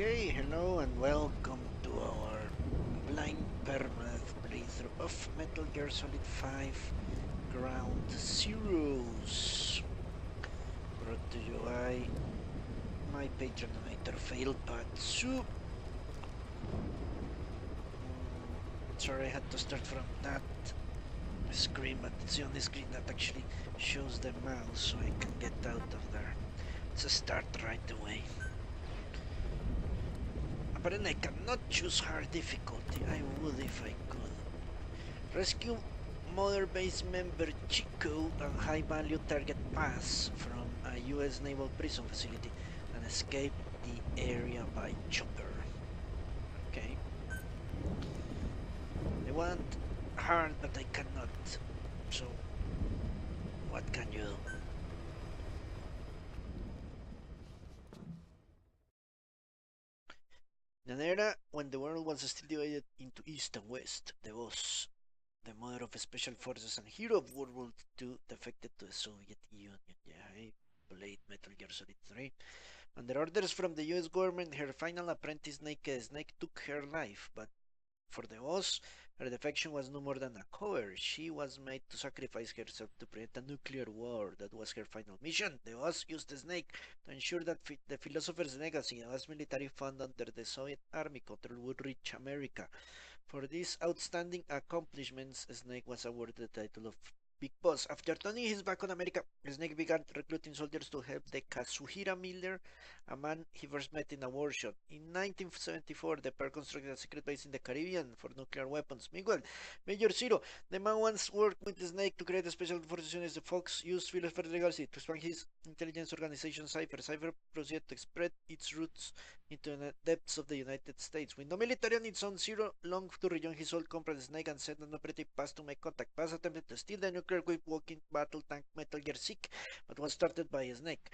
Okay, hello and welcome to our blind permadeath playthrough of Metal Gear Solid 5 Ground Zeroes. Brought to you by my patronator Failpatsu. Sorry, I had to start from that screen, but it's the only screen that actually shows the mouse so I can get out of there. Let's start right away. Apparently I cannot choose hard difficulty. I would if I could. Rescue Mother Base member Chico and high value target pass from a US naval prison facility and escape the area by chopper. Okay. I want hard but I cannot. So what can you do? In an era when the world was still divided into East and West, the boss, the mother of special forces and hero of World War II, defected to the Soviet Union. Yeah, I played Metal Gear Solid 3. Under orders from the US government, her final apprentice Naked Snake took her life, but for the boss, her defection was no more than a cover. She was made to sacrifice herself to prevent a nuclear war. That was her final mission. The boss used the Snake to ensure that the philosopher's legacy, a vast military fund under the Soviet army control, would reach America. For these outstanding accomplishments, Snake was awarded the title of Big Boss. After turning his back on America, Snake began recruiting soldiers to help the Kazuhira Miller, a man he first met in a workshop. In 1974, the pair constructed a secret base in the Caribbean for nuclear weapons. Meanwhile, Major Zero, the man once worked with Snake to create a special forces unit. The Fox used Philosopher's legacy to expand his intelligence organization Cypher. Cypher proceeded to spread its roots into the depths of the United States. With no military on its own, Zero longed to rejoin his old comrade Snake and sent an operative Paz to make contact. Paz attempted to steal the nuclear-equipped walking battle tank Metal Gear Sick, but was started by Snake.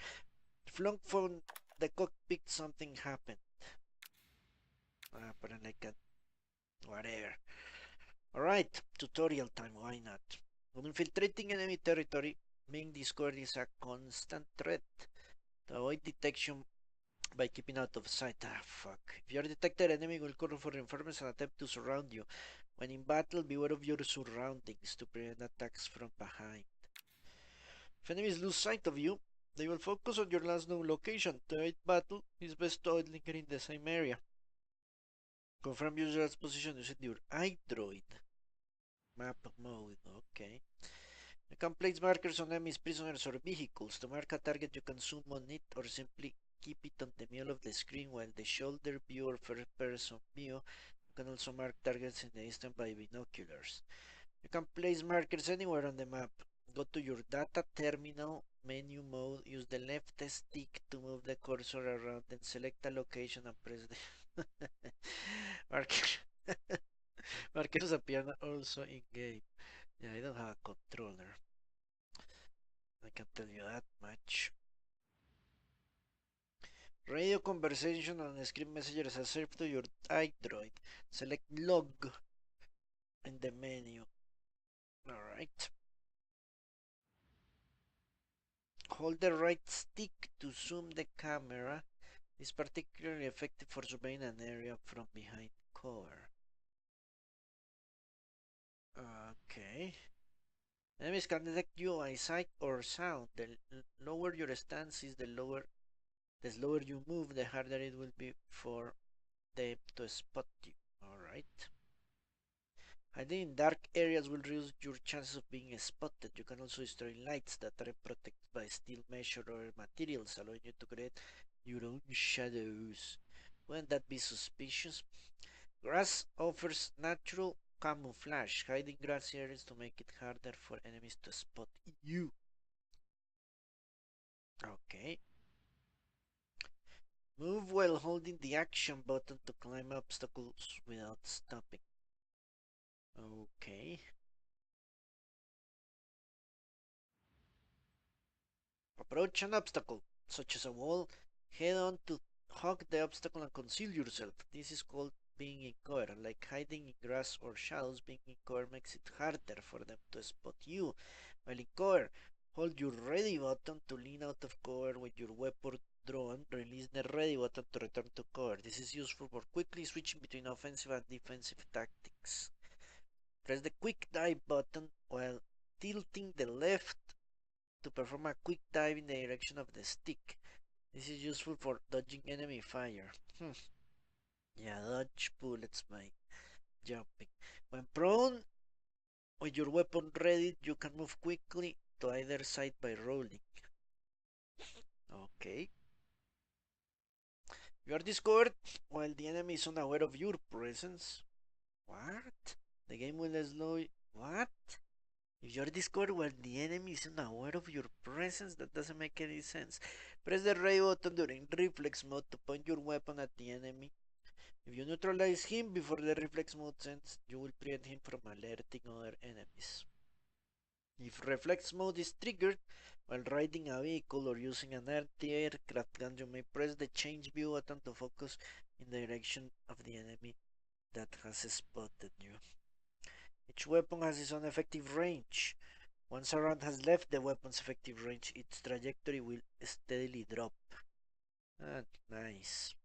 Flung from the cockpit, something happened. Apparently, whatever. Alright, tutorial time, why not? When infiltrating enemy territory, being discovered is a constant threat. To avoid detection by keeping out of sight. Fuck. If you are detected, enemy will call for reinforcements and attempt to surround you. When in battle, beware of your surroundings to prevent attacks from behind. If enemies lose sight of you, they will focus on your last known location. To avoid battle, it's best to avoid lingering in the same area. Confirm user's position using your iDroid. Map mode, okay. You can place markers on enemies, prisoners, or vehicles. To mark a target, you can zoom on it or simply keep it on the middle of the screen while the shoulder view or first person view. You can also mark targets in the distance by binoculars. You can place markers anywhere on the map. Go to your data terminal menu mode, use the left stick to move the cursor around, then select a location and press the markers appear also in game. Yeah, I don't have a controller. I can tell you that much. Radio conversation and script messages are served to your iDroid. Select log in the menu. Alright. Hold the right stick to zoom the camera. It's particularly effective for surveying an area from behind cover. Okay. Enemies can detect you by sight or sound. The lower your stance is, the slower you move, the harder it will be for them to spot you. Alright. Hiding in dark areas will reduce your chances of being spotted. You can also destroy lights that are protected by steel mesh or other materials, allowing you to create your own shadows. Wouldn't that be suspicious? Grass offers natural camouflage, hiding grassy areas to make it harder for enemies to spot you. Okay. Move while holding the action button to climb obstacles without stopping. Okay. Approach an obstacle, such as a wall, head on to hug the obstacle and conceal yourself. This is called being in cover. Like hiding in grass or shadows, being in cover makes it harder for them to spot you. While in cover, hold your ready button to lean out of cover with your drawn, release the ready button to return to cover. This is useful for quickly switching between offensive and defensive tactics. Press the quick dive button while tilting the left to perform a quick dive in the direction of the stick. This is useful for dodging enemy fire. Yeah, dodge bullets by jumping. When prone, with your weapon ready, you can move quickly to either side by rolling. Okay. You are discovered while the enemy is unaware of your presence. What? The game will slow. What? If you are discovered while the enemy is unaware of your presence, that doesn't make any sense. Press the right button during reflex mode to point your weapon at the enemy. If you neutralize him before the reflex mode ends, you will prevent him from alerting other enemies. If reflex mode is triggered while riding a vehicle or using an anti-aircraft gun, you may press the change view button to focus in the direction of the enemy that has spotted you. Each weapon has its own effective range. Once a round has left the weapon's effective range, its trajectory will steadily drop. Nice.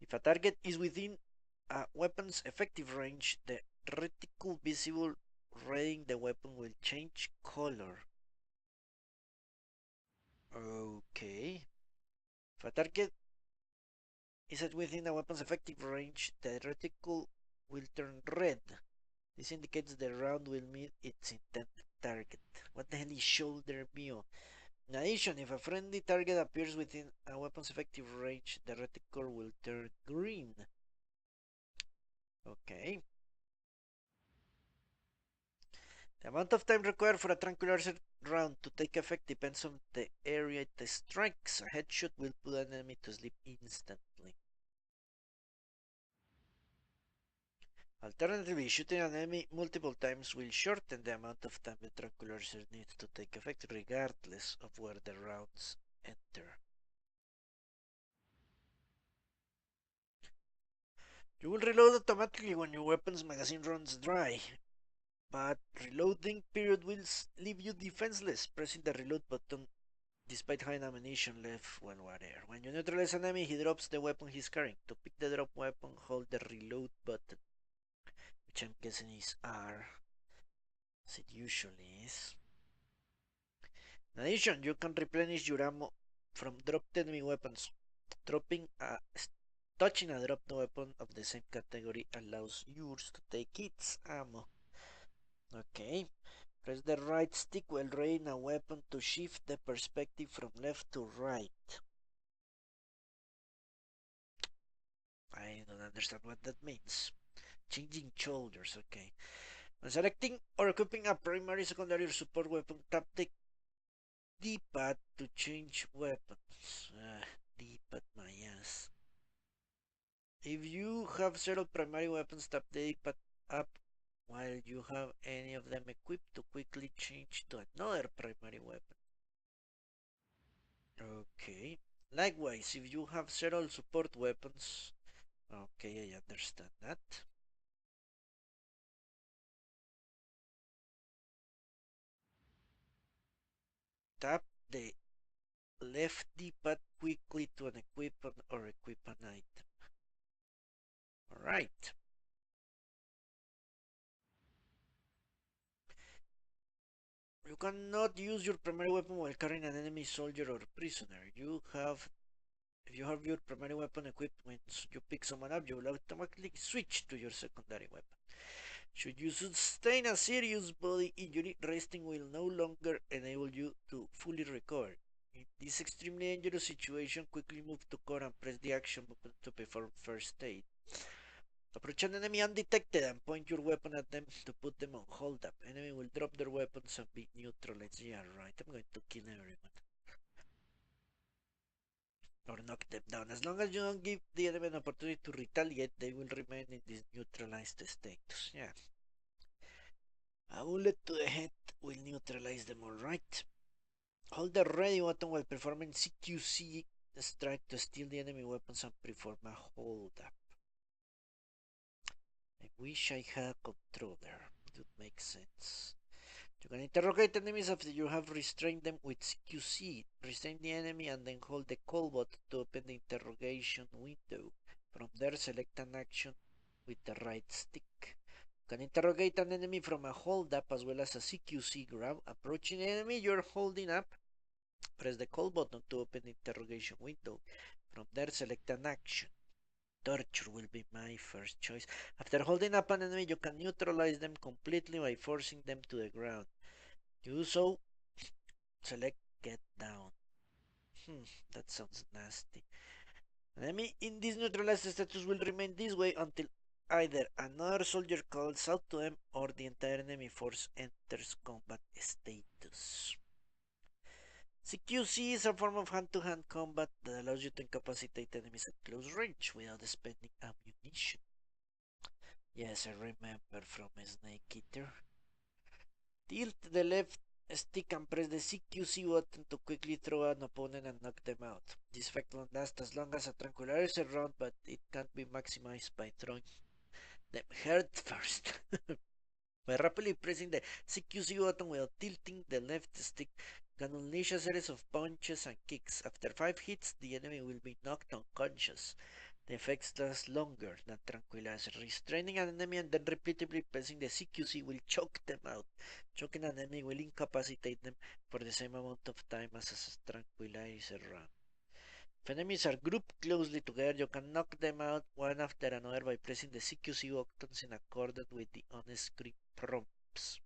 If a target is within a weapon's effective range, the reticle visible reading the weapon will change color. Okay. If a target is within a weapon's effective range, the reticle will turn red. This indicates the round will meet its intended target. What the hell is shoulder view? In addition, if a friendly target appears within a weapon's effective range, the reticle will turn green. Okay. The amount of time required for a tranquilizer round to take effect depends on the area it strikes. A headshot will put an enemy to sleep instantly. Alternatively, shooting an enemy multiple times will shorten the amount of time the tranquilizer needs to take effect, regardless of where the rounds enter. You will reload automatically when your weapon's magazine runs dry, but reloading period will leave you defenseless. Pressing the reload button despite having ammunition left when air. When you neutralize an enemy, he drops the weapon he's carrying. To pick the drop weapon, hold the reload button, which I'm guessing is R, as it usually is. In addition, you can replenish your ammo from dropped enemy weapons. Touching a dropped weapon of the same category allows yours to take its ammo. Okay. Press the right stick while raising a weapon to shift the perspective from left to right. I don't understand what that means. Changing shoulders, okay. When selecting or equipping a primary, secondary, or support weapon, tap the D-pad to change weapons. D-pad my ass. If you have several primary weapons, tap the D-pad up while you have any of them equipped to quickly change to another primary weapon. Okay. Likewise, if you have several support weapons, okay, I understand that. Tap the left D-pad quickly to unequip or equip an item. Alright. You cannot use your primary weapon while carrying an enemy soldier or prisoner. If you have your primary weapon equipped, once you pick someone up, you will automatically switch to your secondary weapon. Should you sustain a serious body injury, resting will no longer enable you to fully recover. In this extremely dangerous situation, quickly move to cover and press the action button to perform first aid. Approach an enemy undetected and point your weapon at them to put them on hold up. Enemy will drop their weapons and be neutralized. Yeah, right. I'm going to kill everyone. Or knock them down. As long as you don't give the enemy an opportunity to retaliate, they will remain in this neutralized status. Yeah. A bullet to the head will neutralize them, alright. Hold the ready button while performing CQC strike to steal the enemy weapons and perform a hold up. I wish I had a controller. It would make sense. You can interrogate enemies after you have restrained them with CQC. Restrain the enemy and then hold the call button to open the interrogation window. From there, select an action with the right stick. You can interrogate an enemy from a hold up as well as a CQC grab. Approaching the enemy you're holding up, press the call button to open the interrogation window. From there, select an action. Torture will be my first choice. After holding up an enemy, you can neutralize them completely by forcing them to the ground. To do so, select get down. That sounds nasty. An enemy in this neutralized status will remain this way until either another soldier calls out to them or the entire enemy force enters combat status. CQC is a form of hand-to-hand combat that allows you to incapacitate enemies at close range without spending ammunition. Yes, I remember from Snake Eater. Tilt the left stick and press the CQC button to quickly throw an opponent and knock them out. This effect won't last as long as a tranquilizer round, but it can be maximized by throwing them head first. By rapidly pressing the CQC button while tilting the left stick, you can unleash a series of punches and kicks. After 5 hits, the enemy will be knocked unconscious. The effects last longer than tranquilizer. Restraining an enemy and then repeatedly pressing the CQC will choke them out. Choking an enemy will incapacitate them for the same amount of time as a tranquilizer round. If enemies are grouped closely together, you can knock them out one after another by pressing the CQC buttons in accordance with the on-screen prompts.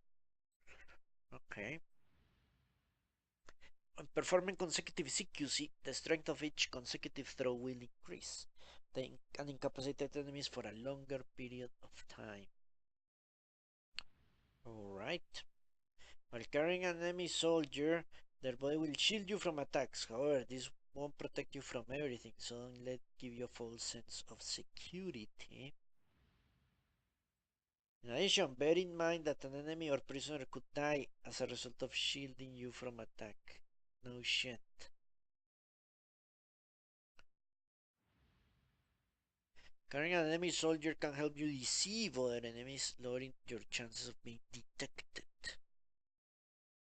Okay. When performing consecutive CQC, the strength of each consecutive throw will increase. They can incapacitate enemies for a longer period of time. Alright. While carrying an enemy soldier, their body will shield you from attacks. However, this won't protect you from everything, so don't let it give you a false sense of security. In addition, bear in mind that an enemy or prisoner could die as a result of shielding you from attack. No shit. Carrying an enemy soldier can help you deceive other enemies, lowering your chances of being detected.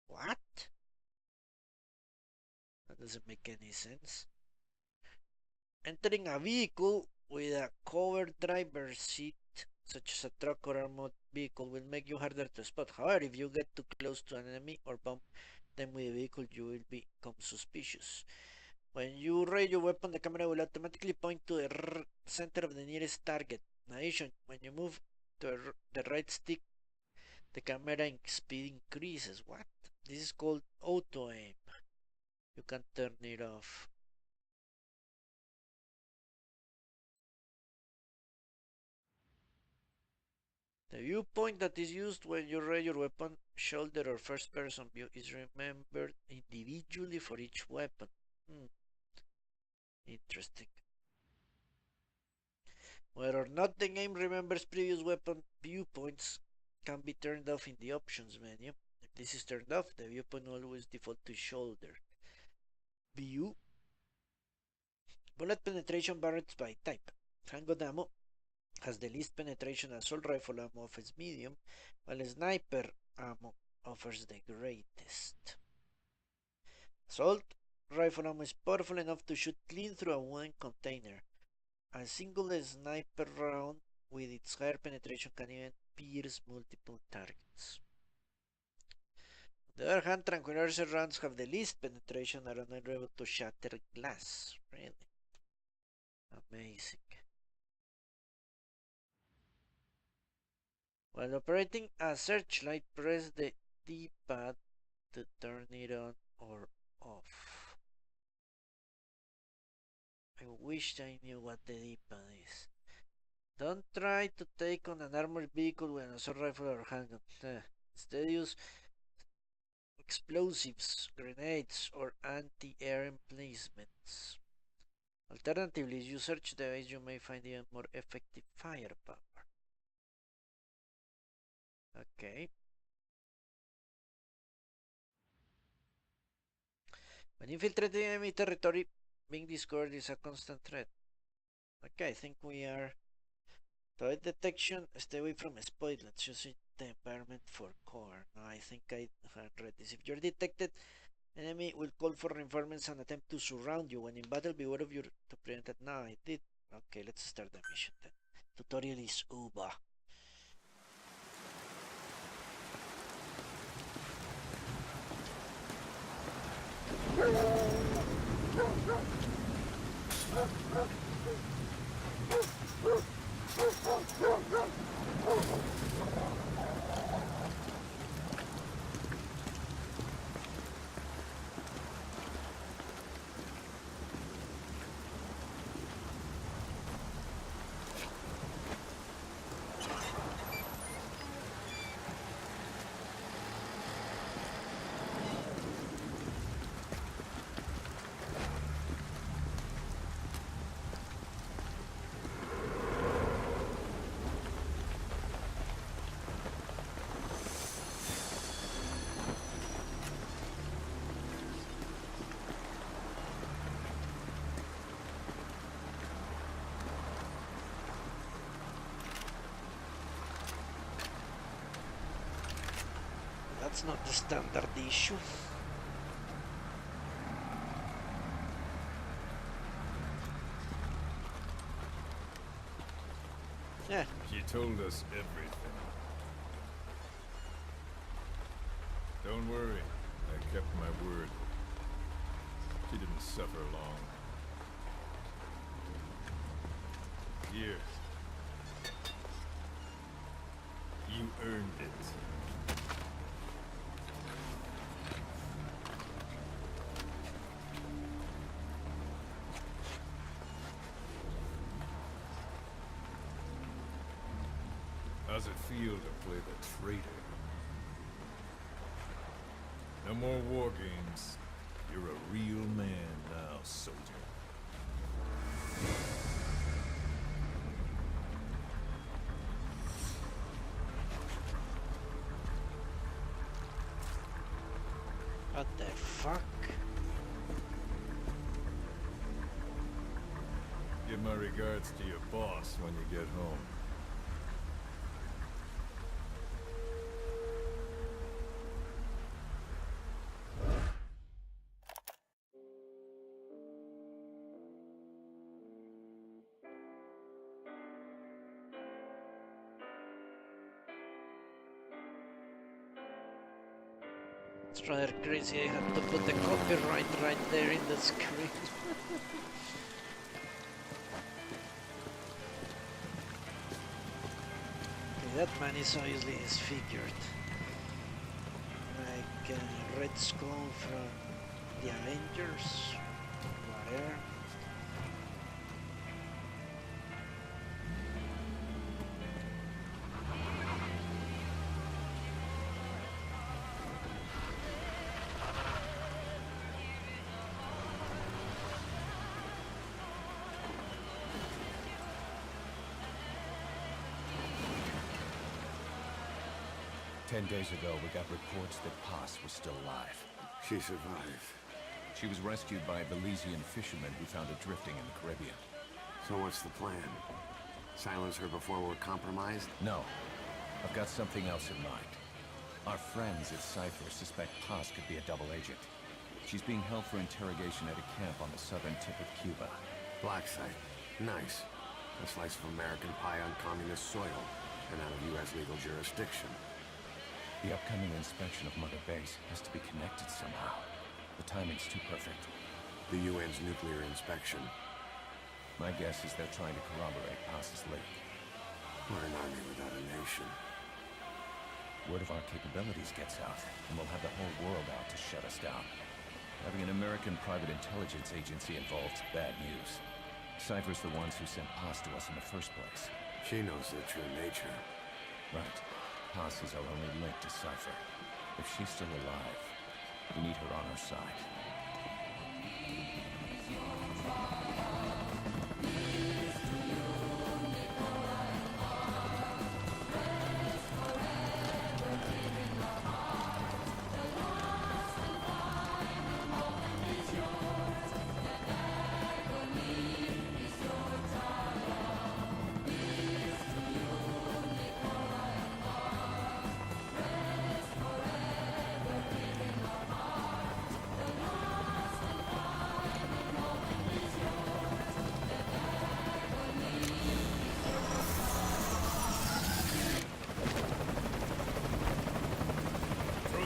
What? That doesn't make any sense. Entering a vehicle with a covered driver's seat, such as a truck or armored vehicle, will make you harder to spot. However, if you get too close to an enemy or bump them with a vehicle, you will become suspicious. When you raise your weapon, the camera will automatically point to the center of the nearest target. In addition, when you move to the right stick, the camera speed increases. What? This is called auto aim. You can turn it off. The viewpoint that is used when you raise your weapon, shoulder or first person view, is remembered individually for each weapon. Interesting. Whether or not the game remembers previous weapon viewpoints can be turned off in the options menu. If this is turned off, the viewpoint will always default to shoulder. View. Bullet penetration varies by type. Handgun ammo has the least penetration. Assault rifle ammo offers medium, while sniper ammo offers the greatest. Assault rifle ammo is powerful enough to shoot clean through a wooden container. A single sniper round with its higher penetration can even pierce multiple targets. On the other hand, tranquilizer rounds have the least penetration and are not able to shatter glass. Really? Amazing. While operating a searchlight, press the D-pad to turn it on or off. I wish I knew what the D-pad is. Don't try to take on an armored vehicle with an assault rifle or handgun. Instead use explosives, grenades, or anti-air emplacements. Alternatively, as you search the base, you may find even more effective firepower. Okay. When infiltrating enemy territory, being discovered is a constant threat. Okay, I think we are To avoid detection, stay away from spoilers. Choose the environment for cover. No, I think I read this. If you're detected, enemy will call for reinforcements and attempt to surround you. When in battle, beware of your to prevent that. No, I did. Okay, let's start the mission then. Tutorial is over. That's not the standard issue. Yeah. She told us everything. Don't worry, I kept my word. She didn't suffer long. Here. You earned it. How's it feel to play the traitor? No more war games. You're a real man now, soldier. What the fuck? Give my regards to your boss when you get home. It's rather crazy. I had to put the copyright right there in the screen. Okay, that man is obviously disfigured. Like Red Skull from the Avengers. Whatever. Ten days ago, we got reports that Paz was still alive. She survived. She was rescued by a Belizean fisherman who found her drifting in the Caribbean. So what's the plan? Silence her before we're compromised? No. I've got something else in mind. Our friends at Cypher suspect Paz could be a double agent. She's being held for interrogation at a camp on the southern tip of Cuba. Black site. Nice. A slice of American pie on communist soil, and out of U.S. legal jurisdiction. The upcoming inspection of Mother Base has to be connected somehow. The timing's too perfect. The UN's nuclear inspection. My guess is they're trying to corroborate Paz's leak. We're an army without a nation. Word of our capabilities gets out, and we'll have the whole world out to shut us down. Having an American private intelligence agency involved's bad news. Cypher's the ones who sent Paz to us in the first place. She knows their true nature. Right. Paz is our only link to Cypher. If she's still alive, we need her on our side.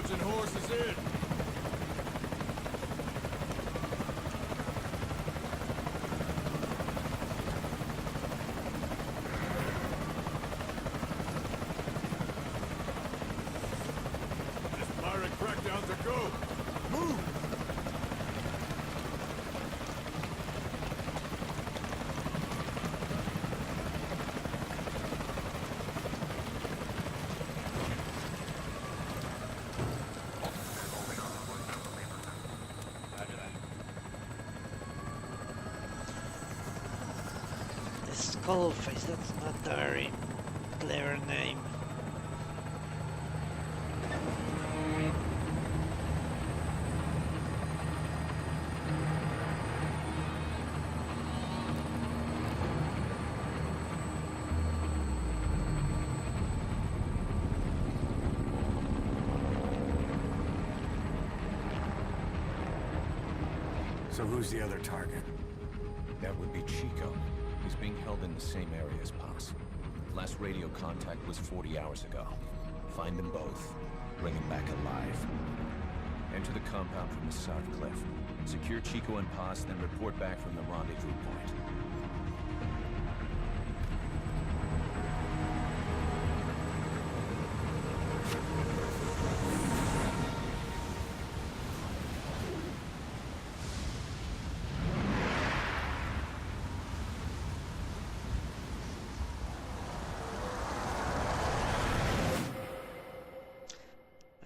Launching horses in. This pirate crackdown's a go. Move! Skullface, that's not a very clever name. So who's the other target? That would be Chico. He's being held in the same area as Paz. Last radio contact was 40 hours ago. Find them both. Bring them back alive. Enter the compound from the south cliff. Secure Chico and Paz, then report back from the rendezvous point.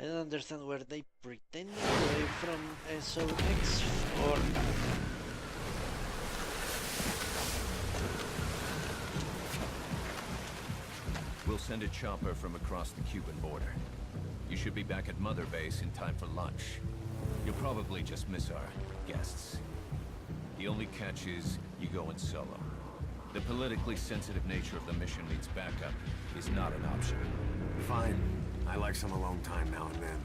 I don't understand where they pretend away from SOX or... We'll send a chopper from across the Cuban border. You should be back at Mother Base in time for lunch. You'll probably just miss our guests. The only catch is you go in solo. The politically sensitive nature of the mission needs backup is not an option. Fine. I like some alone time now and then.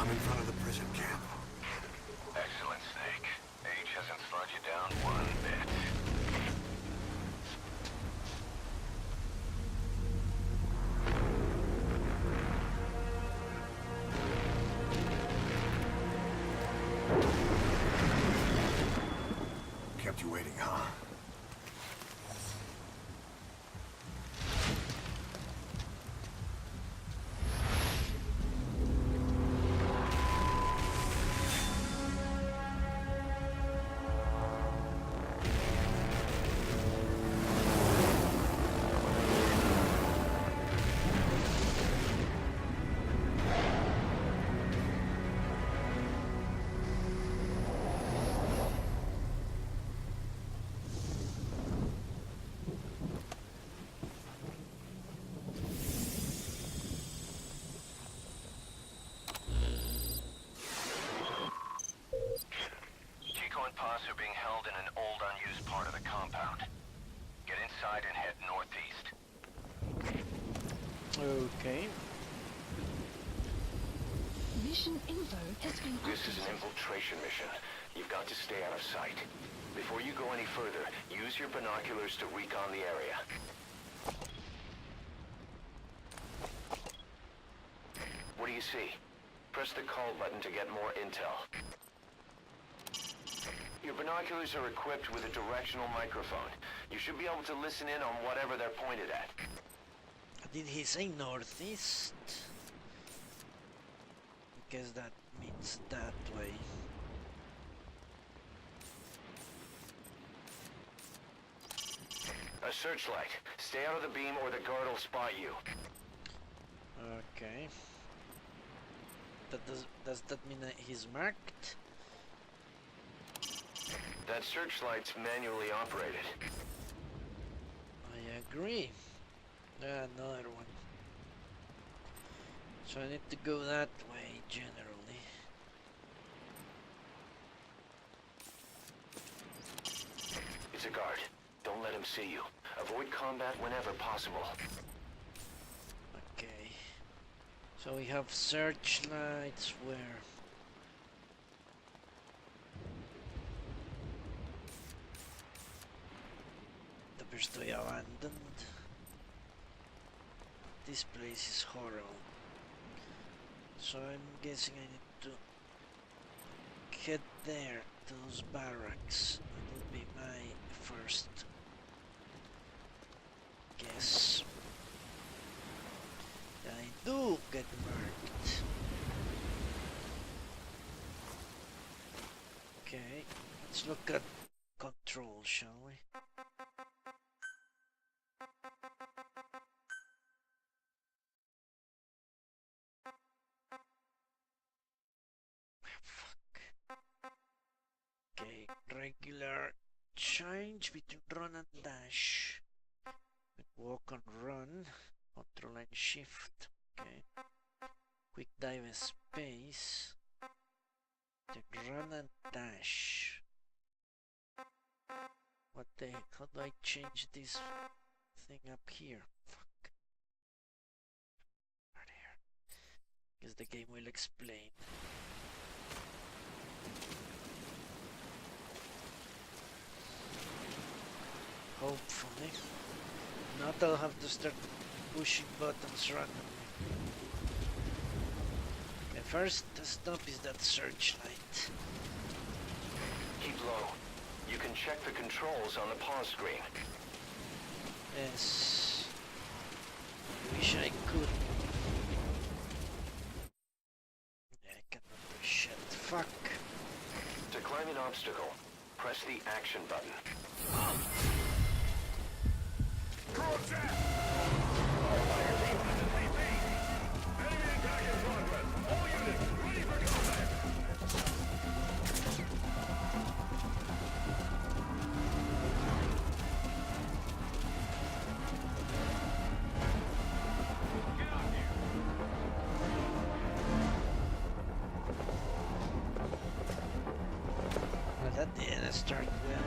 I'm in front of the prison camp. Excellent, Snake. Age hasn't slowed you down one bit. Kept you waiting, huh? Paz are being held in an old, unused part of the compound. Get inside and head northeast. Okay. Mission info has been This is an infiltration mission. You've got to stay out of sight. Before you go any further, use your binoculars to recon the area. What do you see? Press the call button to get more intel. Your binoculars are equipped with a directional microphone. You should be able to listen in on whatever they're pointed at. Did he say northeast? Because that means that way. A searchlight. Stay out of the beam or the guard will spot you. Okay. Does that mean that he's marked? That searchlight's manually operated. I agree. Another one. So I need to go that way generally. see you. Avoid combat whenever possible. Okay. So we have searchlights where... appears to be abandoned. This place is horrible. So I'm guessing I need to head there, to those barracks. That would be my first guess. I do get marked. Okay, let's look at control, shall we? Okay, regular change between run and dash. Walk and run, control and shift. Okay. Quick dive and space. Then run and dash. What the heck? How do I change this thing up here? Fuck. Right here. Guess the game will explain. Hopefully. Not I'll have to start pushing buttons randomly. Okay, first stop is that searchlight. Keep low. You can check the controls on the pause screen. Yes. Wish I could. Yeah, I cannot do shit. Fuck. To climb an obstacle, press the action button. Well, that didn't start well.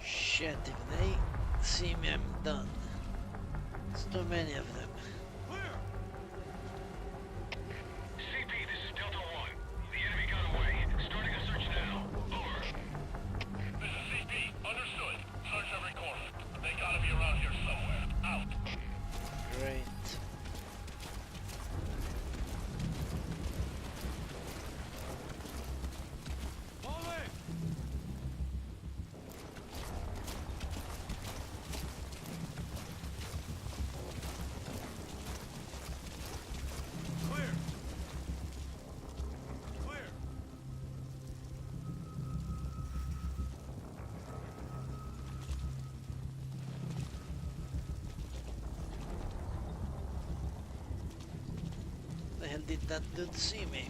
Shit, if they see me, I'm done. There's too many of them. CP, this is Delta 1. The enemy got away. Starting a search now. Over. This is CP. Understood. Search every corner. They gotta be around here somewhere. Out. Great. The hell did that dude see me?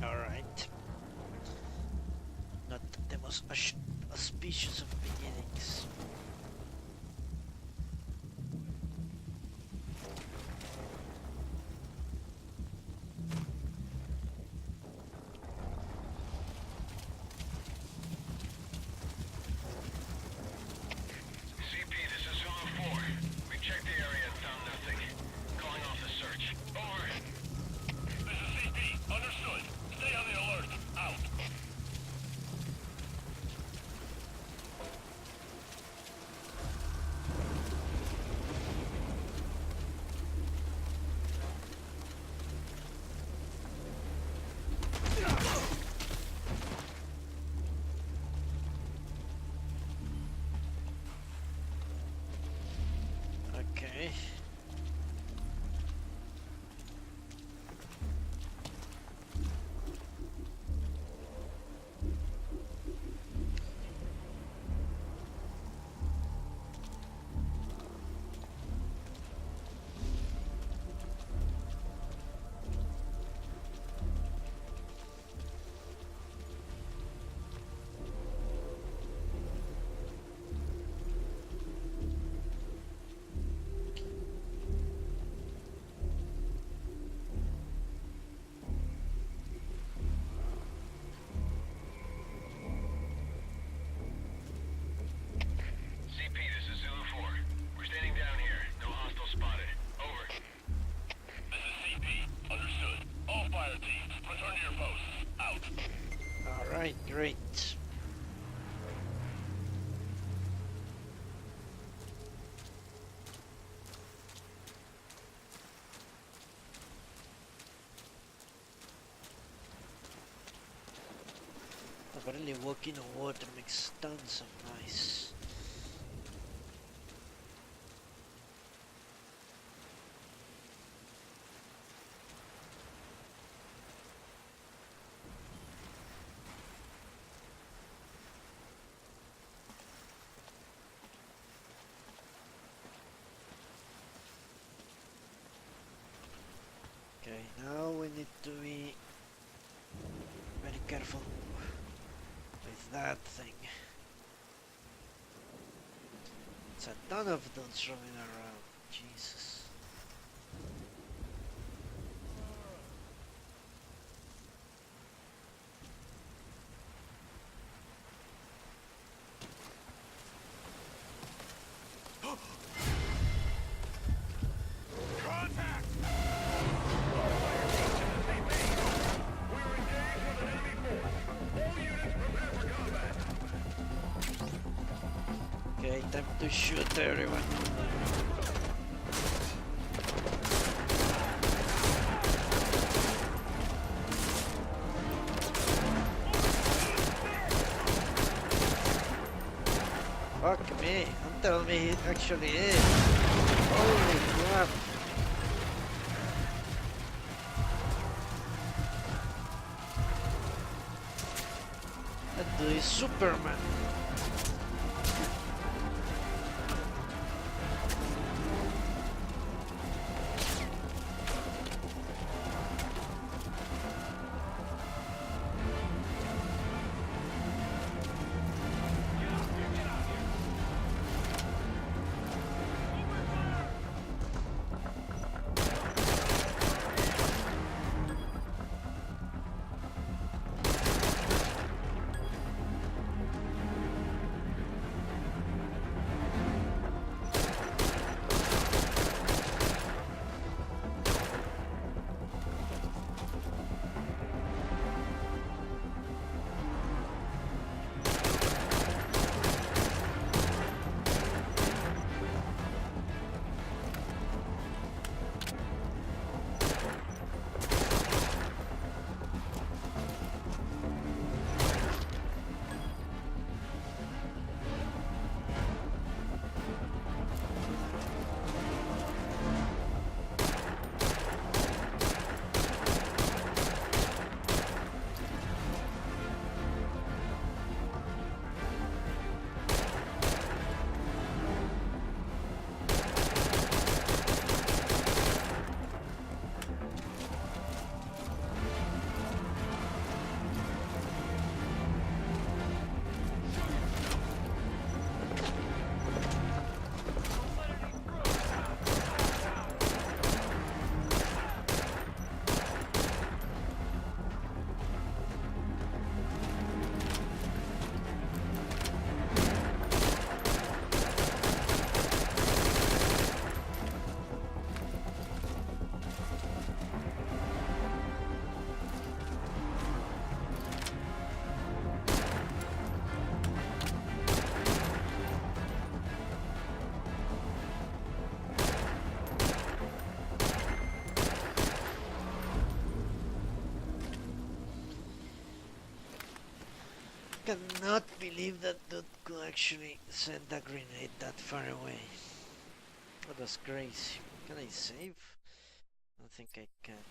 Alright. Not the most auspicious of beginnings. CP, this is Zulu 4. We're standing down here. No hostile spotted. Over. This is CP. Understood. All fire teams, return to your posts. Out. Alright, great. Apparently walking on water makes tons of noise. Okay, now we need to be very careful with that thing. It's a ton of those running around. Jesus. Contact! We're engaged with an enemy force. All units prepare for combat. Okay, time to shoot everyone. Fuck me, don't tell me it actually is. Holy crap. That dude is Superman. Cannot believe that dude could actually send a grenade that far away. That was crazy. Can I save? I don't think I can.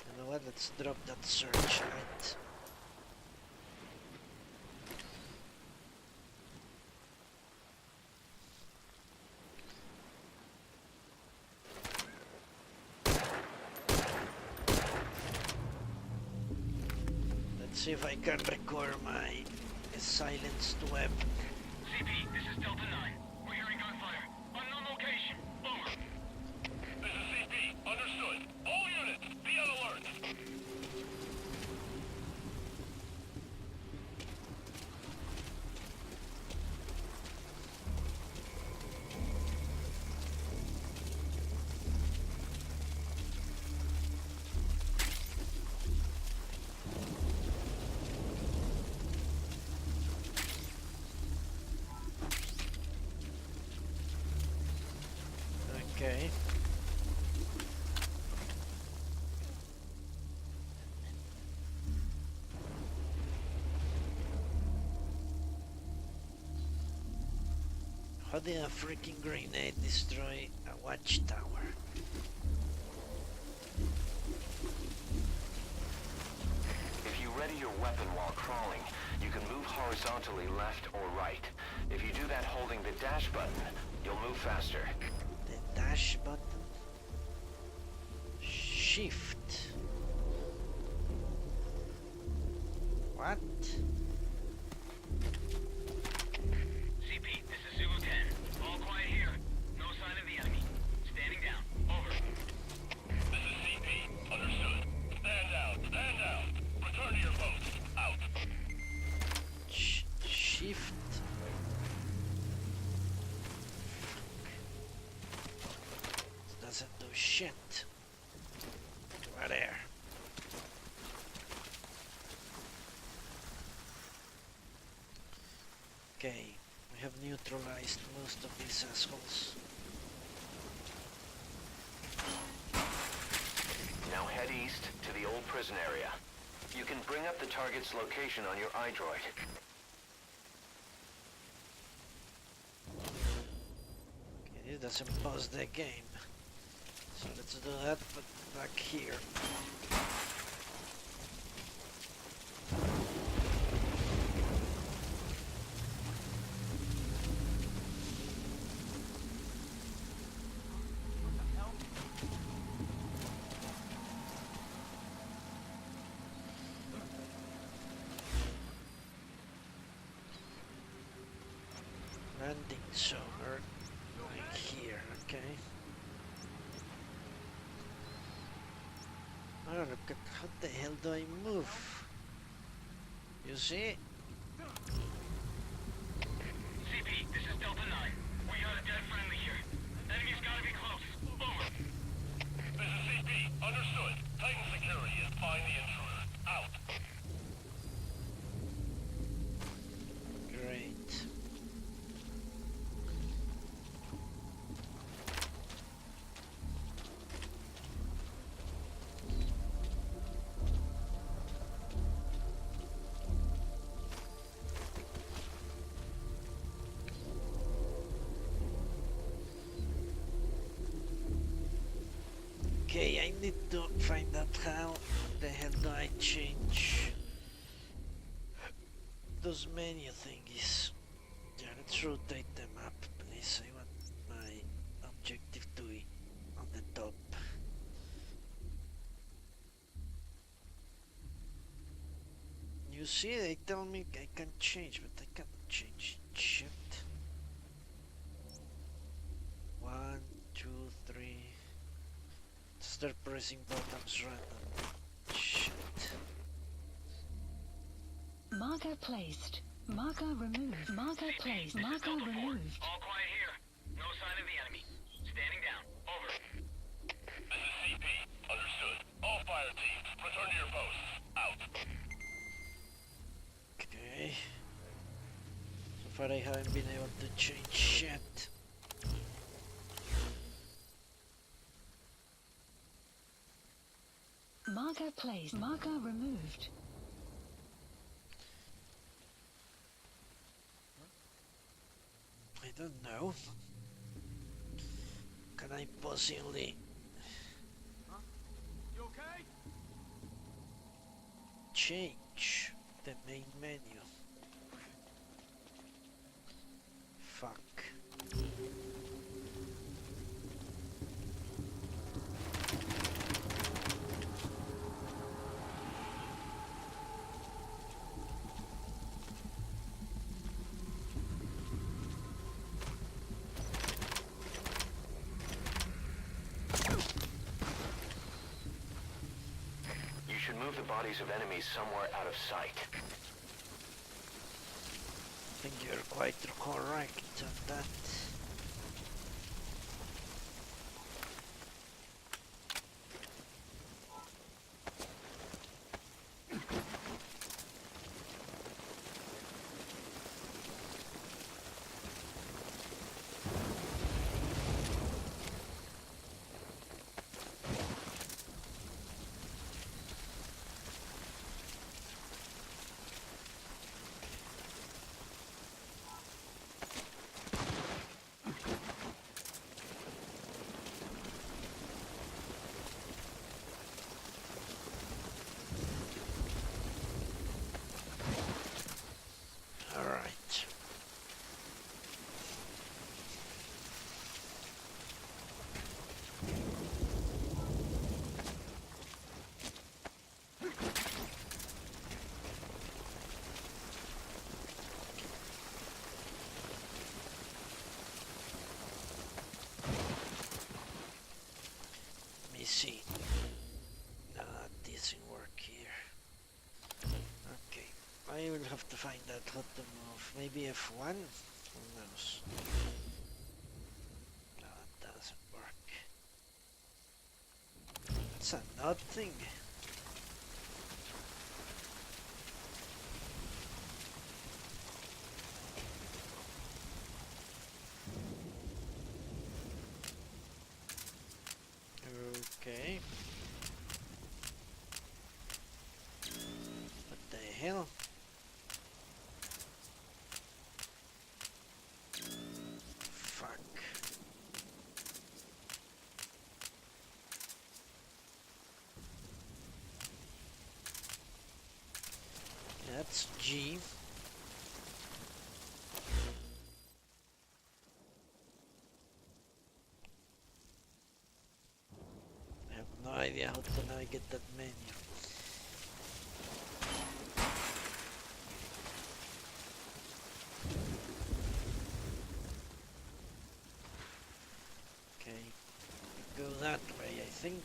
You know what? Let's drop that searchlight. See if I can record my silenced weapon. CP, this is Delta 9. We're hearing gunfire. Unknown location. Over. This is CP. Understood. All units, be on alert. Okay. How did a freaking grenade destroy a watchtower? If you ready your weapon while crawling, you can move horizontally left or right. If you do that holding the dash button, you'll move faster. The dash button? Shift. What? CP, this is Zulu 10. All quiet here. No sign of the enemy. Standing down. Over. This is CP. Understood. Stand down. Stand down. Return to your post. Out. Shift. Doesn't do shit. Right there. Okay, we have neutralized most of these assholes. Now head east to the old prison area. You can bring up the target's location on your iDroid. Okay, this doesn't pause the game. So let's do that, but back here. Landing zone right here, okay. Oh, look at how the hell do I move? You see? CP, this is Delta 9. We got a dead friendly here. Enemy's gotta be close. Over. This is CP. Understood. Titan security is find the intruder. Out. Great. Okay, I need to find out how the hell do I change those menu thingies. Yeah, let's rotate them up, please. I want my objective to be on the top. You see, they tell me I can change, but I cannot change shit. 1, 2, 3. Start pressing buttons random. Shit. Marker placed. Marker removed. Marker placed. Marker removed. All quiet here. No sign of the enemy. Standing down. Over. This is CP. Understood. All fire teams, return to your posts. Out. Okay. So far I haven't been able to change shit. Marker placed. Marker removed. I don't know. Can I possibly change the main menu? Fuck. You should move the bodies of enemies somewhere out of sight. I think you're quite correct on that. have to find out how to move. Maybe F1? Who knows? No, it doesn't work. That's an odd thing. Okay. What the hell? Fuck. That's G. I have no idea how to navigate that menu. Okay, go that way, I think.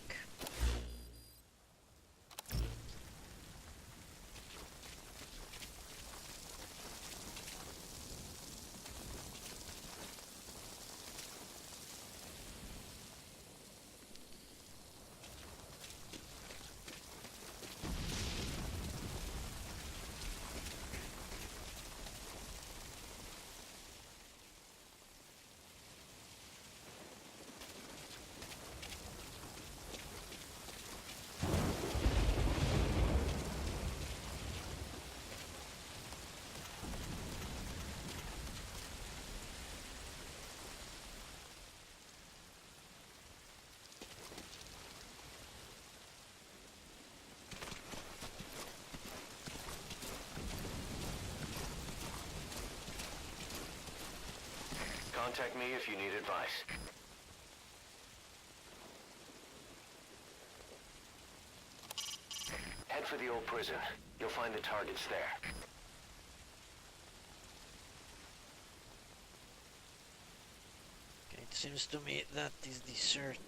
Contact me if you need advice. Head for the old prison. You'll find the targets there. Okay, it seems to me that is deserted.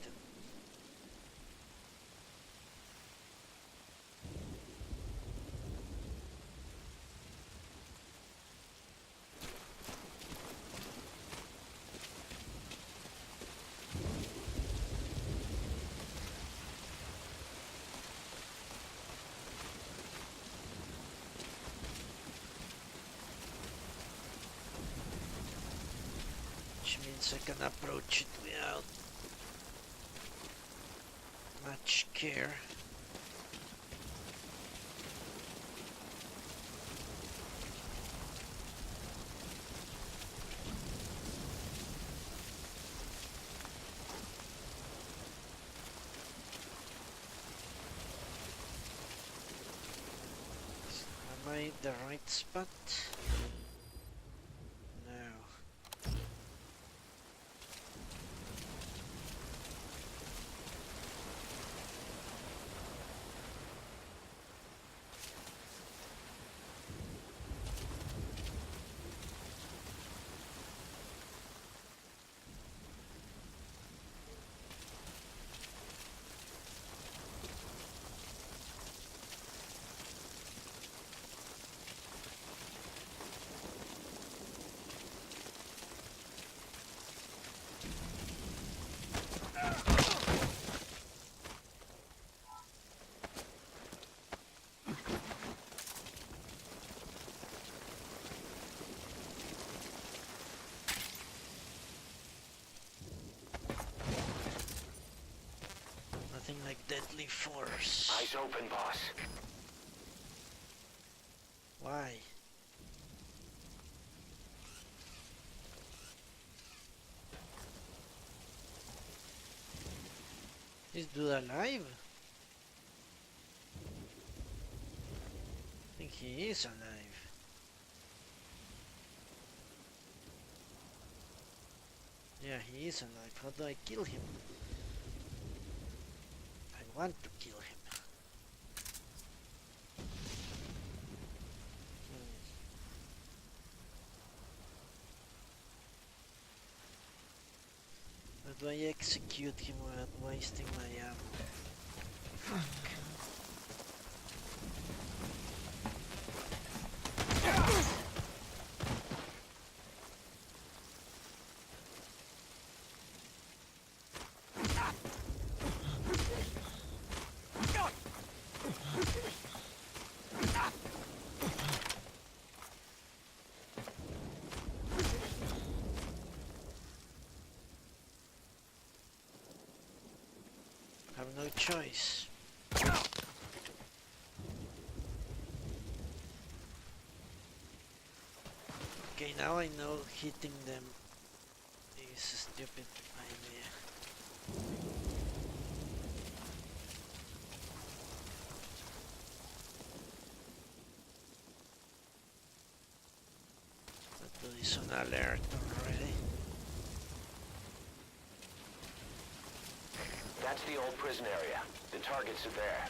Which means I can approach it without much care. Am I the right spot? No. Nothing like deadly force. Eyes open, boss. Why? Is dude alive? I think he is alive. Yeah, he is alive. How do I kill him? I want to kill him. How do I execute him without wasting my ammo? Fuck. choice. Okay, now I know hitting them is a stupid idea. That is on alert already. That's the old prison area. The targets are there.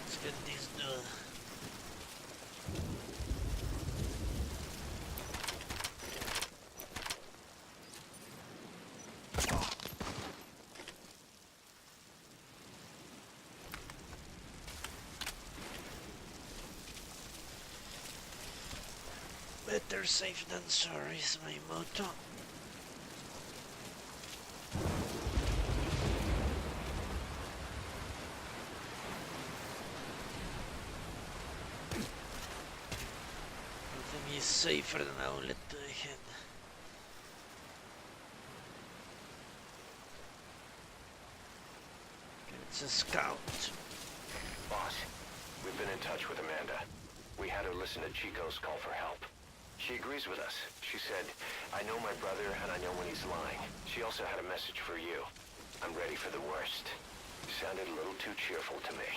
Let's get this done. Better safe than sorry is my motto. Nothing is safer than a bullet to the head. Okay, it's a scout. Boss, we've been in touch with Amanda. We had her listen to Chico's call for help. She agrees with us. She said, I know my brother and I know when he's lying. She also had a message for you. I'm ready for the worst. You sounded a little too cheerful to me.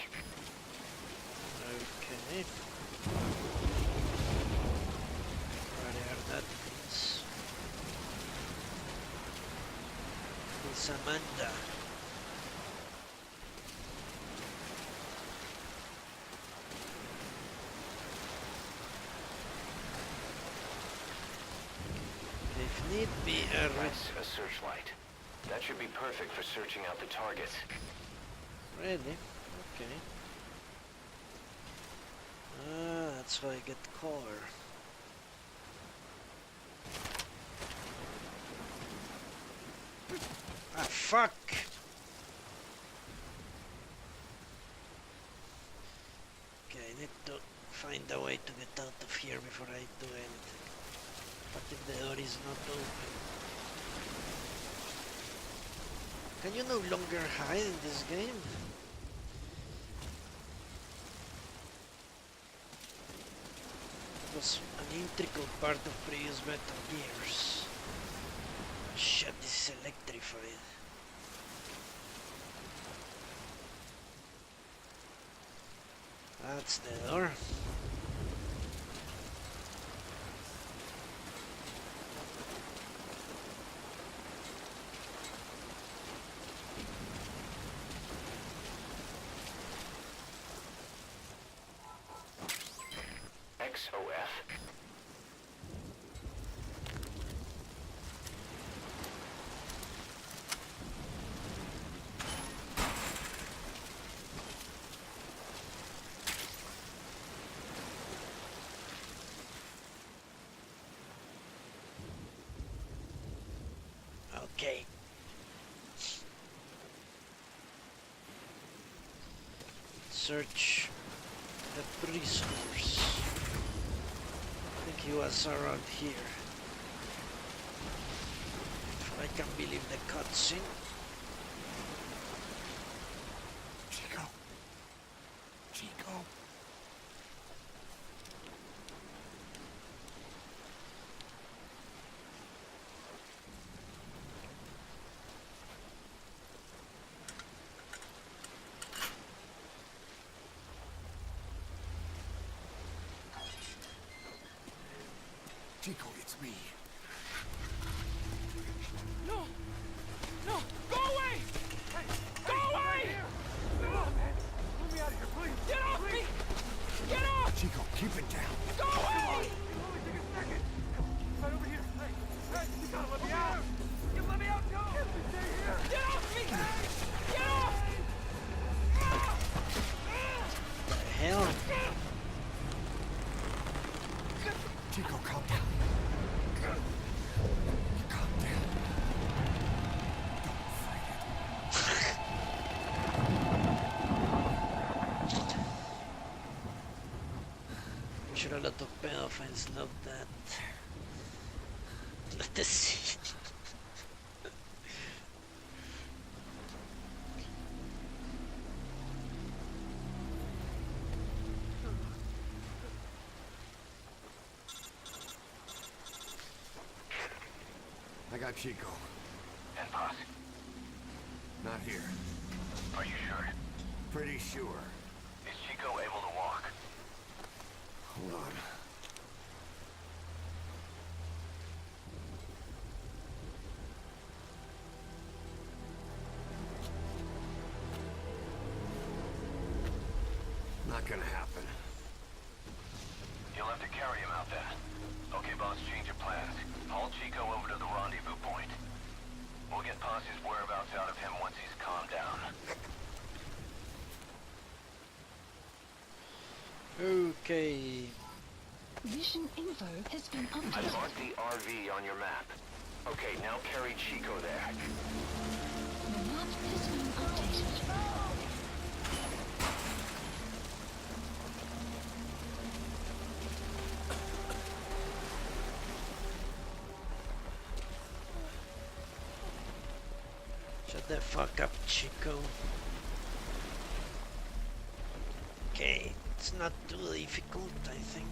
Okay. Already heard that means. It's Amanda. If need be, That's a searchlight. That should be perfect for searching out the targets. Really? Okay. Ah, that's how I get cover. Ah, fuck! Okay, I need to find a way to get out of here before I do anything. What if the door is not open? Can you no longer hide in this game? It was an integral part of previous Metal Gears. Shit, this is electrified. That's the door. XOF. Okay. Search the prisoners. I think he was around here. If I can believe the cutscene. Chico. Chico. Chico, it's me. No! No! Go away! Hey, go away! No, man! Let me out of here, please! Get off me! Get off! Chico, keep it down. Go away! Only take a second! Come on, right over here. Hey, you gotta let me out! You let me out, go! Stay here! Get off me! Get off! The hell? lot of pedophiles love that. Let us see. I got Chico. And Paz, Not here. are you sure? Pretty sure. Is Chico able to walk? Hold on. Not gonna happen. You'll have to carry him out then. Okay, boss, change your plans. Haul Chico over to the rendezvous point. We'll get Paz's whereabouts out of him once he's calmed down. Okay. Mission info has been I updated. marked the RV on your map. Okay, now carry Chico there. The map has been updated. Shut the fuck up, Chico. Okay, it's not too difficult, I think.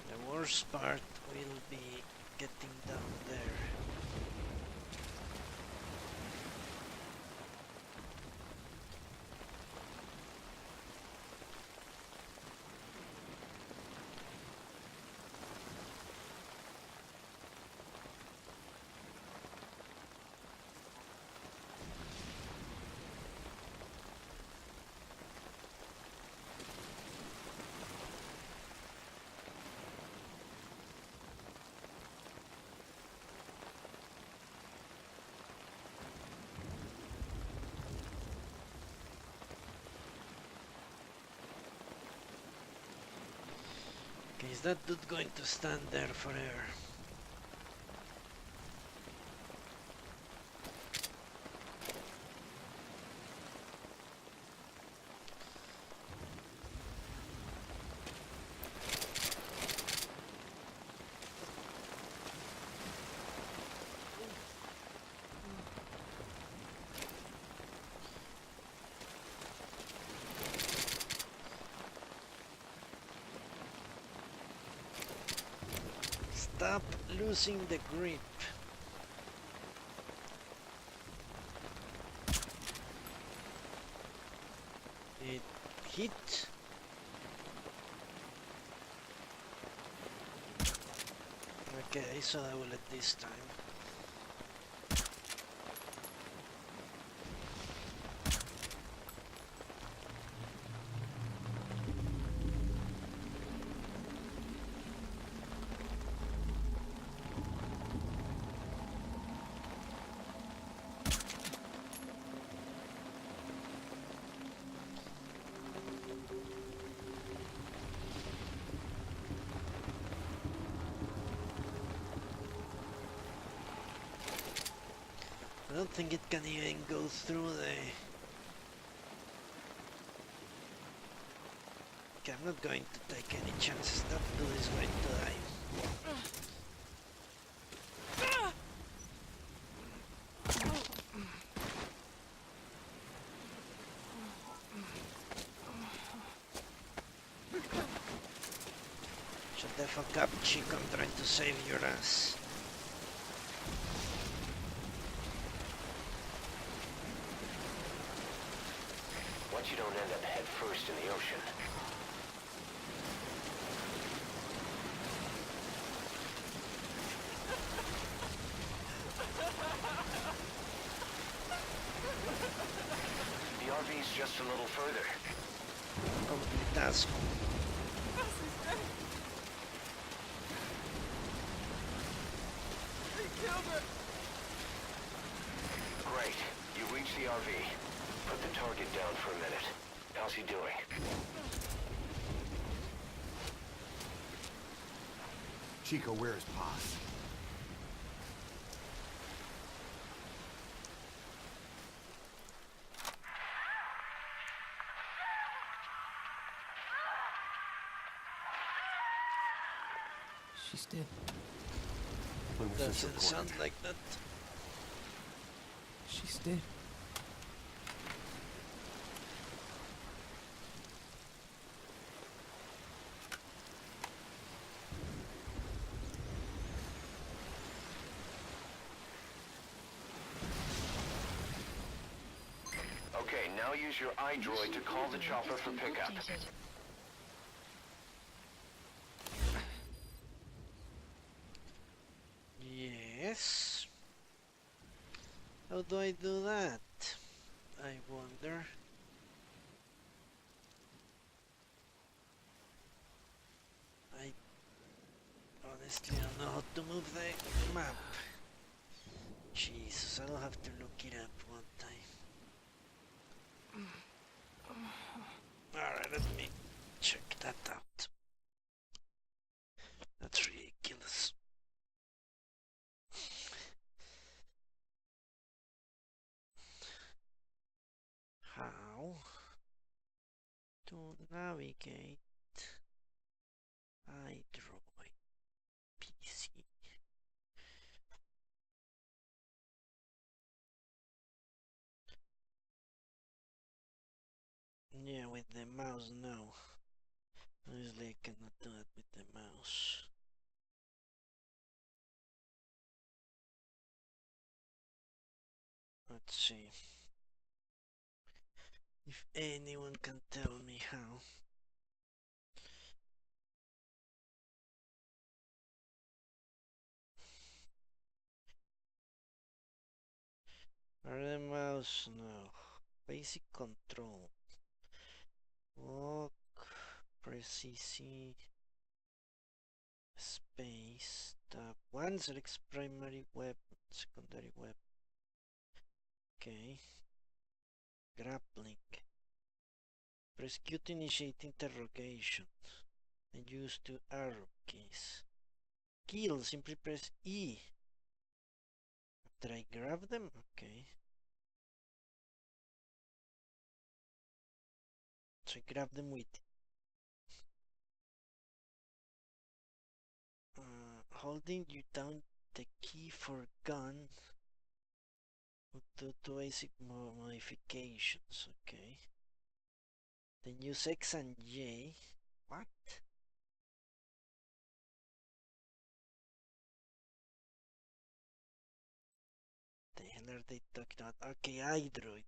The worst part will be getting down there. Okay, is that dude going to stand there forever? Stop losing the grip. It hit. Okay, I saw the bullet this time. I don't think it can even go through the... Okay, I'm not going to take any chances. That dude is going to die. Shut the fuck up, Chico. I'm trying to save your ass. Once you don't end up head first in the ocean. The RV's just a little further. Complete asshole. Great. You reached the RV. Put the target down for a minute. How's he doing? Chico, where is Paz? She's dead. When was this Doesn't recorded? sound like that. She's dead. Okay, now use your iDroid to call the chopper for pickup. Updated. Yes. How do I do that? I wonder. I honestly don't know how to move the map. Jesus, I'll have to look it up one time. Alright, let me check that out. That's ridiculous. How to navigate iDroid PC? Yeah, with the mouse, no. Obviously, I cannot do it with the mouse. Let's see. If anyone can tell me how. Or the mouse, no. Basic control. Walk, press CC, space, tab 1, selects primary weapon, secondary weapon. Okay. Grappling. Press Q to initiate interrogation. And use 2 arrow keys. Kill, simply press E. After I grab them? Okay. So I grab them with holding you down the key for gun will do 2 basic modifications. Okay. Then use X and J. What? The hell are they talking about? Okay, iDroid.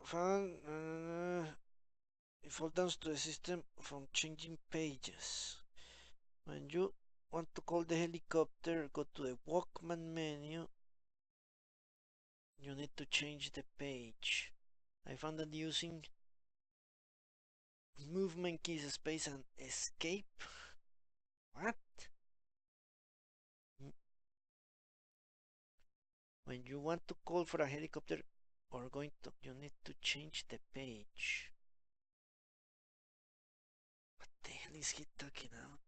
Found it falls down to the system from changing pages. When you want to call the helicopter, go to the Walkman menu. You need to change the page. I found that using movement keys, space and escape. What? When you want to call for a helicopter or you need to change the page. What the hell is he talking about?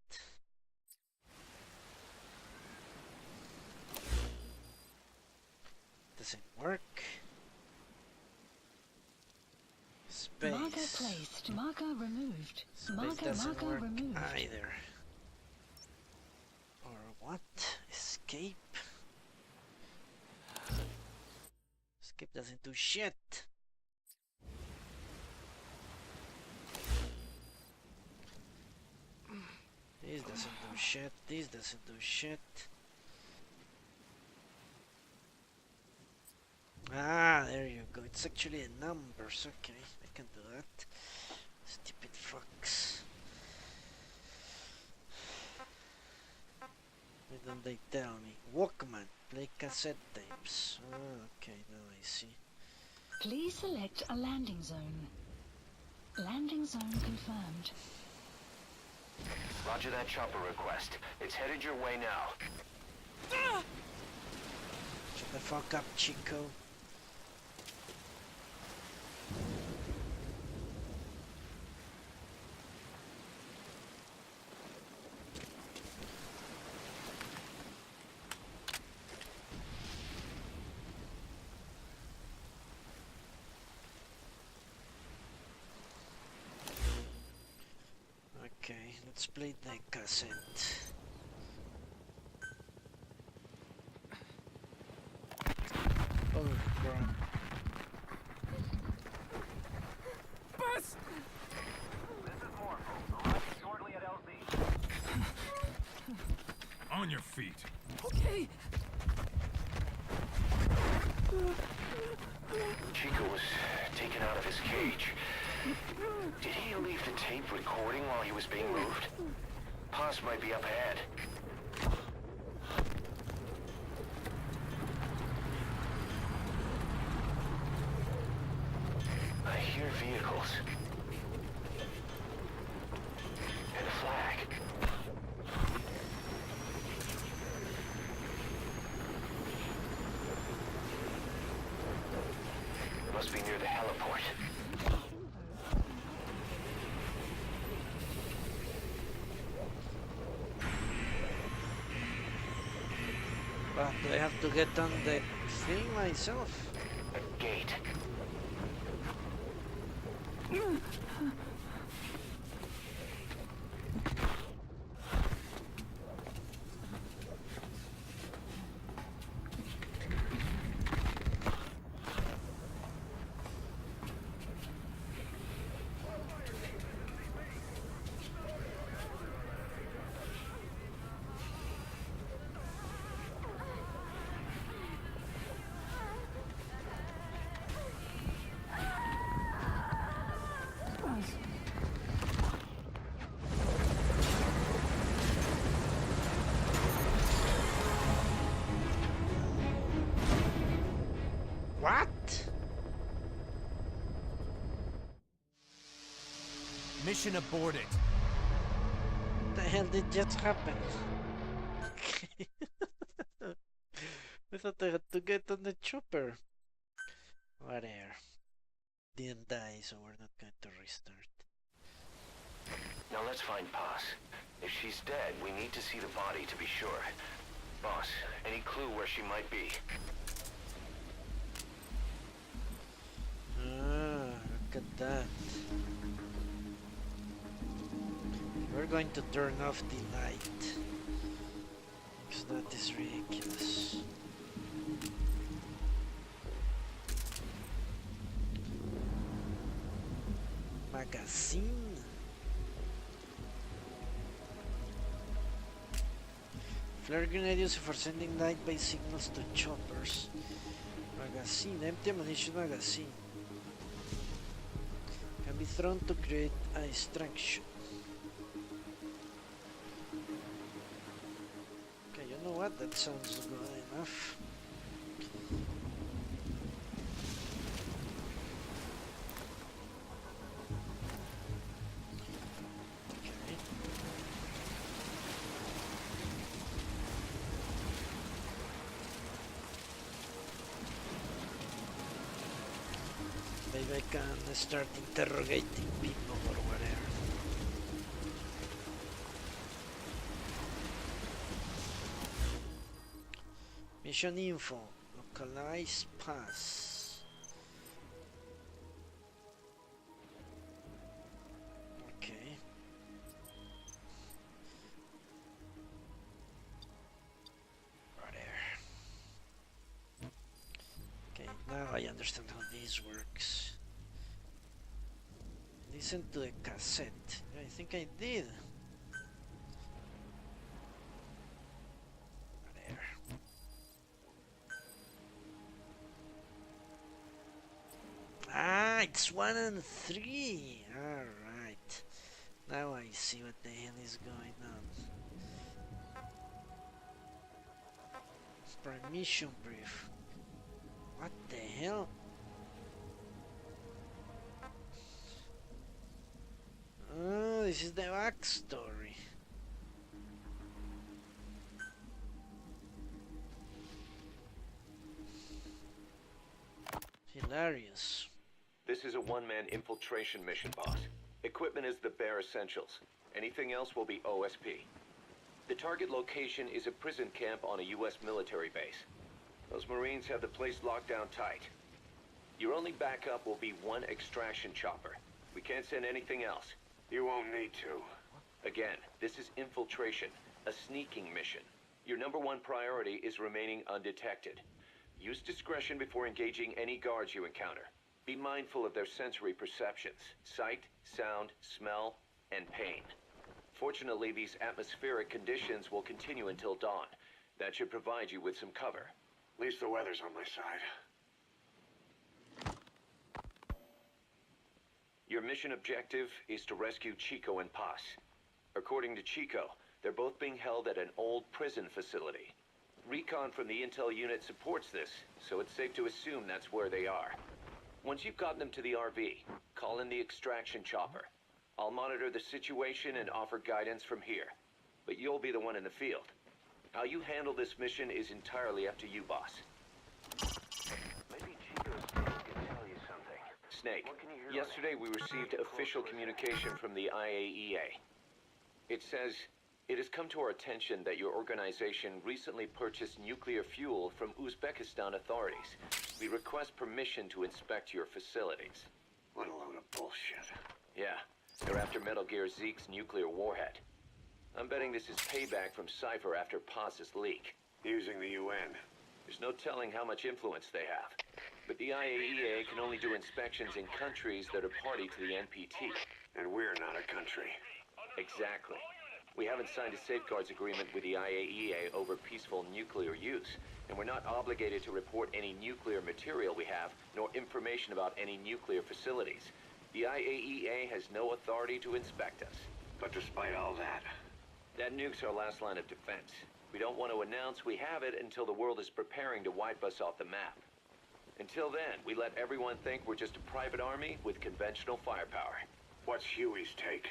Doesn't work. Space. Marker placed. Marker removed. Space Marker doesn't work removed. either. Or what? Escape? Escape doesn't do shit. This doesn't do shit. This doesn't do shit. Ah, there you go. It's actually a numbers. Okay, I can do that. Stupid fucks. Why don't they tell me? Walkman, play cassette tapes. Ah, okay, now I see. Please select a landing zone. Landing zone confirmed. Roger that chopper request. It's headed your way now. Shut the fuck up, Chico. Okay, let's play the cassette. Oh crap. Bus! This is Morpho. Arriving shortly at LZ. On your feet. Okay. Chico was taken out of his cage. Did he leave the tape recording while he was being moved? Paz might be up ahead. I hear vehicles. And a flag. Must be near the heliport. But I have to get on the thing myself. A gate. What? Mission aborted. The hell did just happen? I thought I had to get on the chopper. Whatever. Didn't die, so we're not going to restart. Now let's find Paz. If she's dead, we need to see the body to be sure. Boss, any clue where she might be? Ah, look at that. We're going to turn off the light. Because that is ridiculous. Magazine? Flare grenade used for sending light-based signals to choppers. Magazine, empty ammunition magazine. Can be thrown to create a distraction. Okay, you know what? That sounds good enough. Okay. Maybe I can start interrogating people or whatever. Mission info. Localize pass. Okay. Whatever. Okay, now I understand how this works. Listen to the cassette. I think I did. Whatever. Ah, it's 1 and 3. Alright. Now I see what the hell is going on. Permission brief. What the hell? Oh, this is the backstory. Hilarious. This is a one-man infiltration mission, boss. Equipment is the bare essentials. Anything else will be OSP. The target location is a prison camp on a U.S. military base. Those Marines have the place locked down tight. Your only backup will be one extraction chopper. We can't send anything else. You won't need to. Again, this is infiltration, a sneaking mission. Your #1 priority is remaining undetected. Use discretion before engaging any guards you encounter. Be mindful of their sensory perceptions, sight, sound, smell, and pain. Fortunately, these atmospheric conditions will continue until dawn. That should provide you with some cover. At least the weather's on my side. Your mission objective is to rescue Chico and Paz. According to Chico, they're both being held at an old prison facility. Recon from the intel unit supports this, so it's safe to assume that's where they are. Once you've gotten them to the RV, call in the extraction chopper. I'll monitor the situation and offer guidance from here. But you'll be the one in the field. How you handle this mission is entirely up to you, boss. Maybe Chico's Snake can tell you something. Snake, yesterday we received official communication from the IAEA. It says, it has come to our attention that your organization recently purchased nuclear fuel from Uzbekistan authorities. We request permission to inspect your facilities. What a load of bullshit. Yeah, they're after Metal Gear Zeke's nuclear warhead. I'm betting this is payback from Cypher after Paz's leak. Using the UN. There's no telling how much influence they have. But the IAEA can only do inspections in countries that are party to the NPT. And we're not a country. Exactly. We haven't signed a safeguards agreement with the IAEA over peaceful nuclear use, and we're not obligated to report any nuclear material we have, nor information about any nuclear facilities. The IAEA has no authority to inspect us. But despite all that... That nuke's our last line of defense. We don't want to announce we have it until the world is preparing to wipe us off the map. Until then, we let everyone think we're just a private army with conventional firepower. What's Huey's take?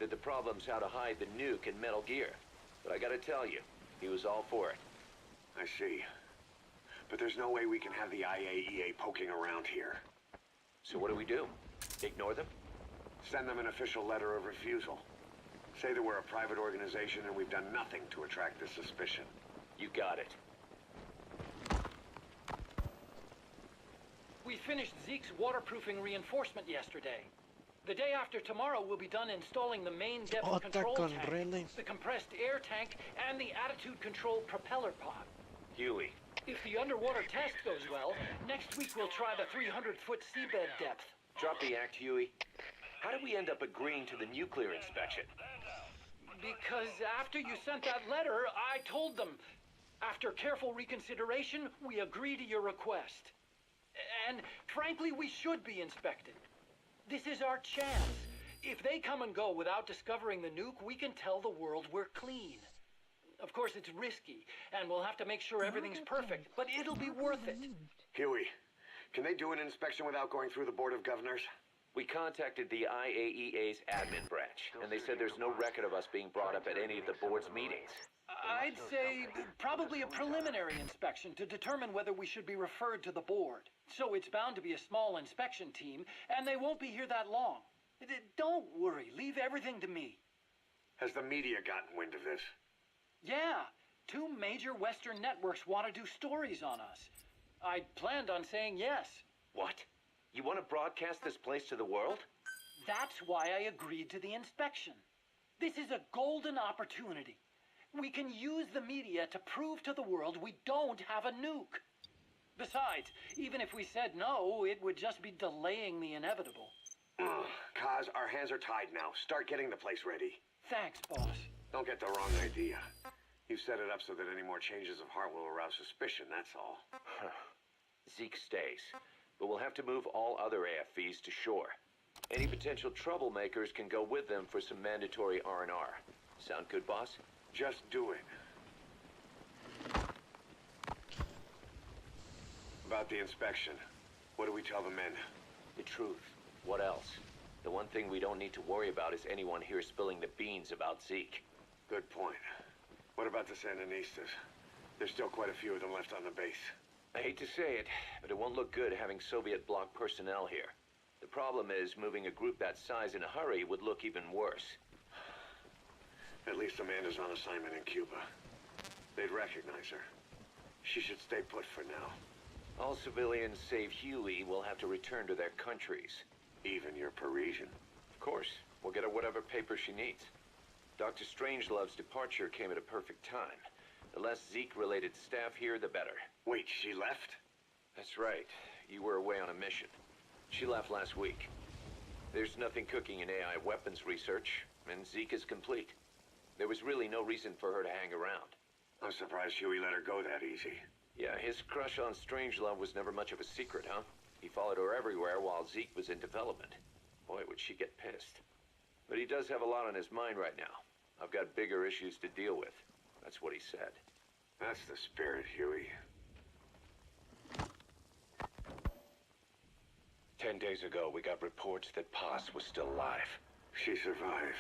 That the problem's how to hide the nuke in Metal Gear. But I gotta tell you, he was all for it. I see. But there's no way we can have the IAEA poking around here. So what do? Ignore them? Send them an official letter of refusal. Say that we're a private organization and we've done nothing to attract this suspicion. You got it. We finished Zeke's waterproofing reinforcement yesterday. The day after tomorrow, we'll be done installing the main depth control tank, really? the compressed air tank, and the attitude control propeller pod. Huey. If the underwater test goes well, next week we'll try the 300-foot seabed depth. Drop the act, Huey. How did we end up agreeing to the nuclear inspection? Because after you sent that letter, I told them. After careful reconsideration, we agree to your request. And frankly, we should be inspected. This is our chance. If they come and go without discovering the nuke, we can tell the world we're clean. Of course, it's risky, and we'll have to make sure everything's perfect, but it'll be worth it. Huey, can they do an inspection without going through the Board of Governors? We contacted the IAEA's admin branch, and they said there's no record of us being brought up at any of the board's meetings. I'd say probably a preliminary inspection to determine whether we should be referred to the board. So it's bound to be a small inspection team, and they won't be here that long. Don't worry, leave everything to me. Has the media gotten wind of this? Yeah, 2 major Western networks want to do stories on us. I planned on saying yes. What? You want to broadcast this place to the world? That's why I agreed to the inspection. This is a golden opportunity. We can use the media to prove to the world we don't have a nuke. Besides, even if we said no, it would just be delaying the inevitable. Kaz, our hands are tied now. Start getting the place ready. Thanks, boss. Don't get the wrong idea. You've set it up so that any more changes of heart will arouse suspicion, that's all. Zeke stays, but we'll have to move all other AFVs to shore. Any potential troublemakers can go with them for some mandatory R&R. Sound good, boss? Just do it. About the inspection, what do we tell the men? The truth. What else? The one thing we don't need to worry about is anyone here spilling the beans about Zeke. Good point. What about the Sandinistas? There's still quite a few of them left on the base. I hate to say it, but it won't look good having Soviet bloc personnel here. The problem is, moving a group that size in a hurry would look even worse. At least Amanda's on assignment in Cuba. They'd recognize her. She should stay put for now. All civilians save Huey will have to return to their countries. Even your Parisian? Of course. We'll get her whatever paper she needs. Dr. Strangelove's departure came at a perfect time. The less Zeke-related staff here, the better. Wait, she left? That's right. You were away on a mission. She left last week. There's nothing cooking in AI weapons research, and Zeke is complete. There was really no reason for her to hang around. I'm surprised Huey let her go that easy. Yeah, his crush on Strangelove was never much of a secret, huh? He followed her everywhere while Zeke was in development. Boy, would she get pissed. But he does have a lot on his mind right now. I've got bigger issues to deal with. That's what he said. That's the spirit, Huey. 10 days ago, we got reports that Paz was still alive. She survived.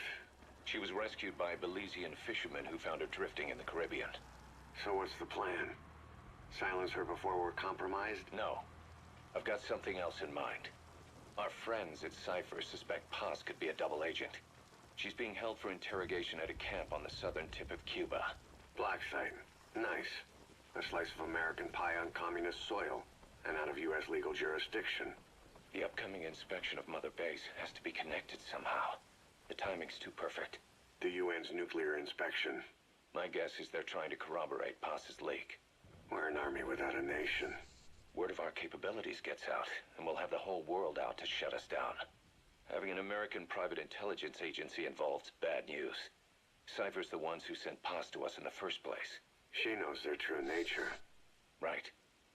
She was rescued by Belizean fishermen who found her drifting in the Caribbean. So what's the plan? Silence her before we're compromised? No. I've got something else in mind. Our friends at Cypher suspect Paz could be a double agent. She's being held for interrogation at a camp on the southern tip of Cuba. Black site. Nice. A slice of American pie on communist soil, and out of U.S. legal jurisdiction. The upcoming inspection of Mother Base has to be connected somehow. The timing's too perfect. The UN's nuclear inspection. My guess is they're trying to corroborate Paz's leak. We're an army without a nation. Word of our capabilities gets out, and we'll have the whole world out to shut us down. Having an American private intelligence agency involved's bad news. Cypher's the ones who sent Paz to us in the first place. She knows their true nature. Right.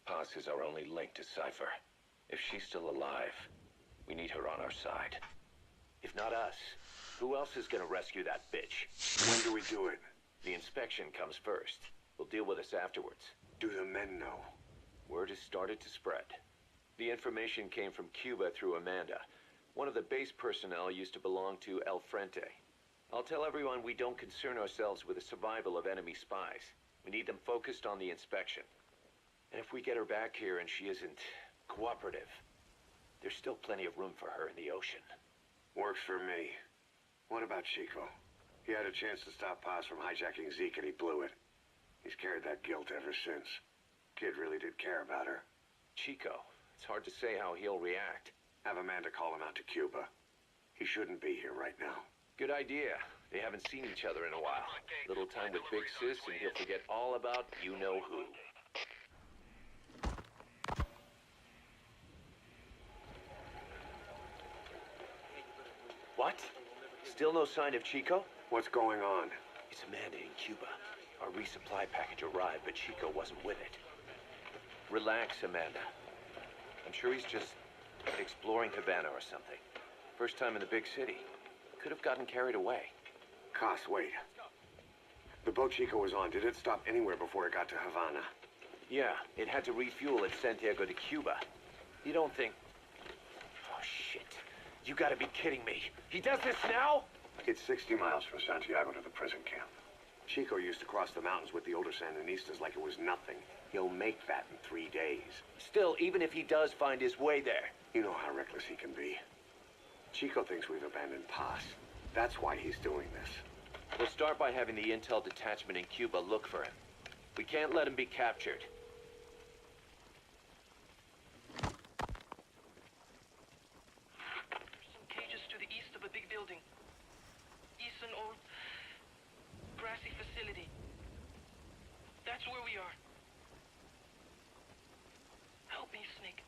Paz is our only link to Cypher. If she's still alive, we need her on our side. If not us, who else is gonna rescue that bitch? When do we do it? The inspection comes first. We'll deal with us afterwards. Do the men know? Word has started to spread. The information came from Cuba through Amanda. One of the base personnel used to belong to El Frente. I'll tell everyone we don't concern ourselves with the survival of enemy spies. We need them focused on the inspection. And if we get her back here and she isn't cooperative, there's still plenty of room for her in the ocean. Works for me. What about Chico? He had a chance to stop Paz from hijacking Zeke and he blew it. He's carried that guilt ever since. Kid really did care about her. Chico, it's hard to say how he'll react. Have Amanda call him out to Cuba. He shouldn't be here right now. Good idea. They haven't seen each other in a while. Little time with Big Sis and he'll forget all about you-know-who. What? Still no sign of Chico? What's going on? It's Amanda in Cuba. Our resupply package arrived, but Chico wasn't with it. Relax, Amanda. I'm sure he's just exploring Havana or something. First time in the big city. Could have gotten carried away. Cos, wait. The boat Chico was on, did it stop anywhere before it got to Havana? Yeah, it had to refuel at Santiago de Cuba. You don't think... Oh, shit. You gotta be kidding me. He does this now? It's 60 miles from Santiago to the prison camp. Chico used to cross the mountains with the older Sandinistas like it was nothing. He'll make that in 3 days. Still, even if he does find his way there... You know how reckless he can be. Chico thinks we've abandoned Paz. That's why he's doing this. We'll start by having the intel detachment in Cuba look for him. We can't let him be captured. Some cages to the east of a big building. East an old grassy facility. That's where we are. Help me, Snake.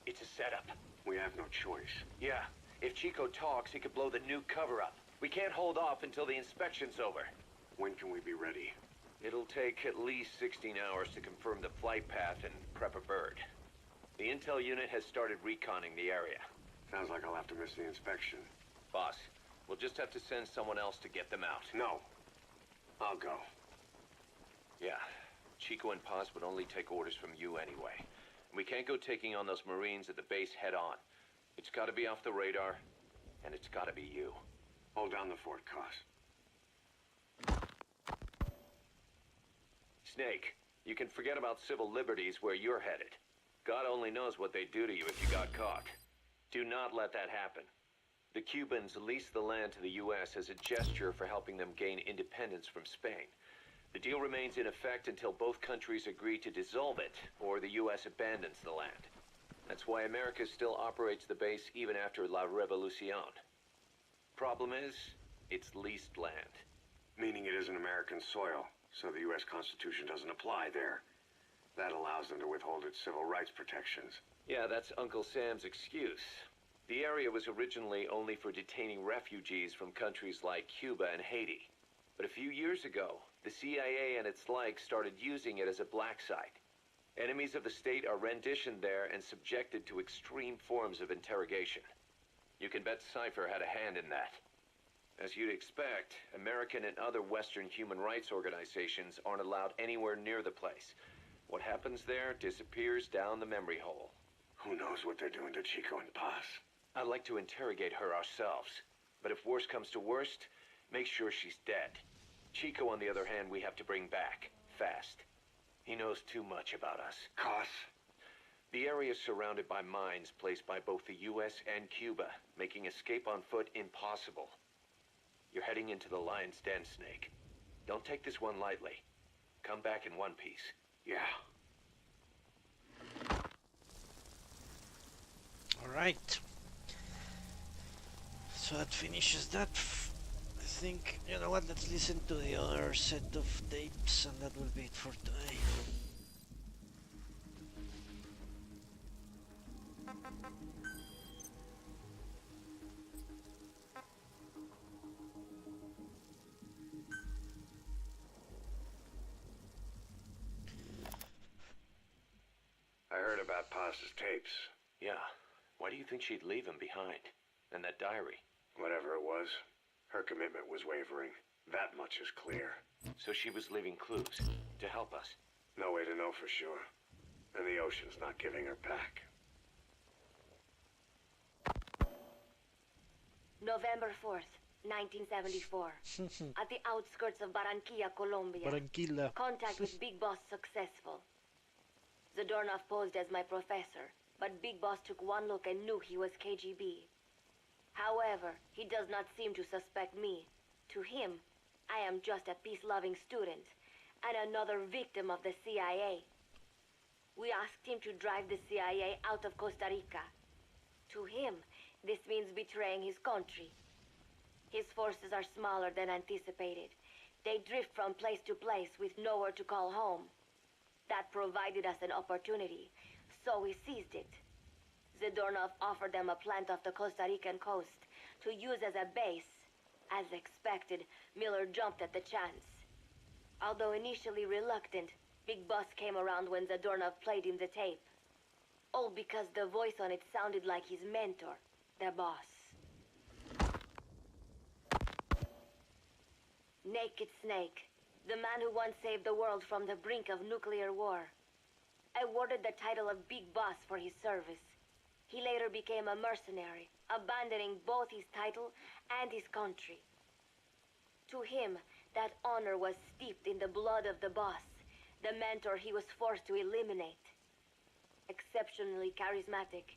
It's a setup. We have no choice. Yeah. If Chico talks, he could blow the nuke cover up. We can't hold off until the inspection's over. When can we be ready? It'll take at least 16 hours to confirm the flight path and prep a bird. The intel unit has started reconning the area. Sounds like I'll have to miss the inspection. Boss, we'll just have to send someone else to get them out. No. I'll go. Yeah. Chico and Paz would only take orders from you anyway. We can't go taking on those Marines at the base head on. It's gotta be off the radar, and it's gotta be you. Hold down the fort, Cos. Snake, you can forget about civil liberties where you're headed. God only knows what they'd do to you if you got caught. Do not let that happen. The Cubans leased the land to the U.S. as a gesture for helping them gain independence from Spain. The deal remains in effect until both countries agree to dissolve it, or the U.S. abandons the land. That's why America still operates the base even after La Revolucion. Problem is, It's leased land. Meaning it isn't American soil, so the U.S. Constitution doesn't apply there. That allows them to withhold its civil rights protections. Yeah, that's Uncle Sam's excuse. The area was originally only for detaining refugees from countries like Cuba and Haiti. But a few years ago, the CIA and its like started using it as a black site. Enemies of the state are renditioned there and subjected to extreme forms of interrogation. You can bet Cypher had a hand in that. As you'd expect, American and other Western human rights organizations aren't allowed anywhere near the place. What happens there disappears down the memory hole. Who knows what they're doing to Chico and Paz? I'd like to interrogate her ourselves, but if worst comes to worst, make sure she's dead. Chico, on the other hand, we have to bring back, fast. He knows too much about us. Cos? The area is surrounded by mines placed by both the US and Cuba, making escape on foot impossible. You're heading into the lion's den, Snake. Don't take this one lightly. Come back in one piece. Yeah. Alright. So that finishes that. I think, you know what, let's listen to the other set of tapes and that will be it for today. I heard about Paz's tapes. Yeah. Why do you think she'd leave him behind? And that diary? Whatever it was, her commitment was wavering. That much is clear. So she was leaving clues to help us. No way to know for sure. And the ocean's not giving her back. November 4th, 1974. At the outskirts of Barranquilla, Colombia. Barranquilla. Contact with Big Boss successful. Zadornov posed as my professor, but Big Boss took one look and knew he was KGB. However, he does not seem to suspect me. To him, I am just a peace-loving student, and another victim of the CIA. We asked him to drive the CIA out of Costa Rica. To him, this means betraying his country. His forces are smaller than anticipated. They drift from place to place with nowhere to call home. That provided us an opportunity, so we seized it. Zadornov offered them a plant off the Costa Rican coast to use as a base. As expected, Miller jumped at the chance. Although initially reluctant, Big Boss came around when Zadornov played him the tape. All because the voice on it sounded like his mentor, the boss. Naked Snake, the man who once saved the world from the brink of nuclear war. Awarded the title of Big Boss for his service. He later became a mercenary, abandoning both his title and his country. To him, that honor was steeped in the blood of the boss, the mentor he was forced to eliminate. Exceptionally charismatic,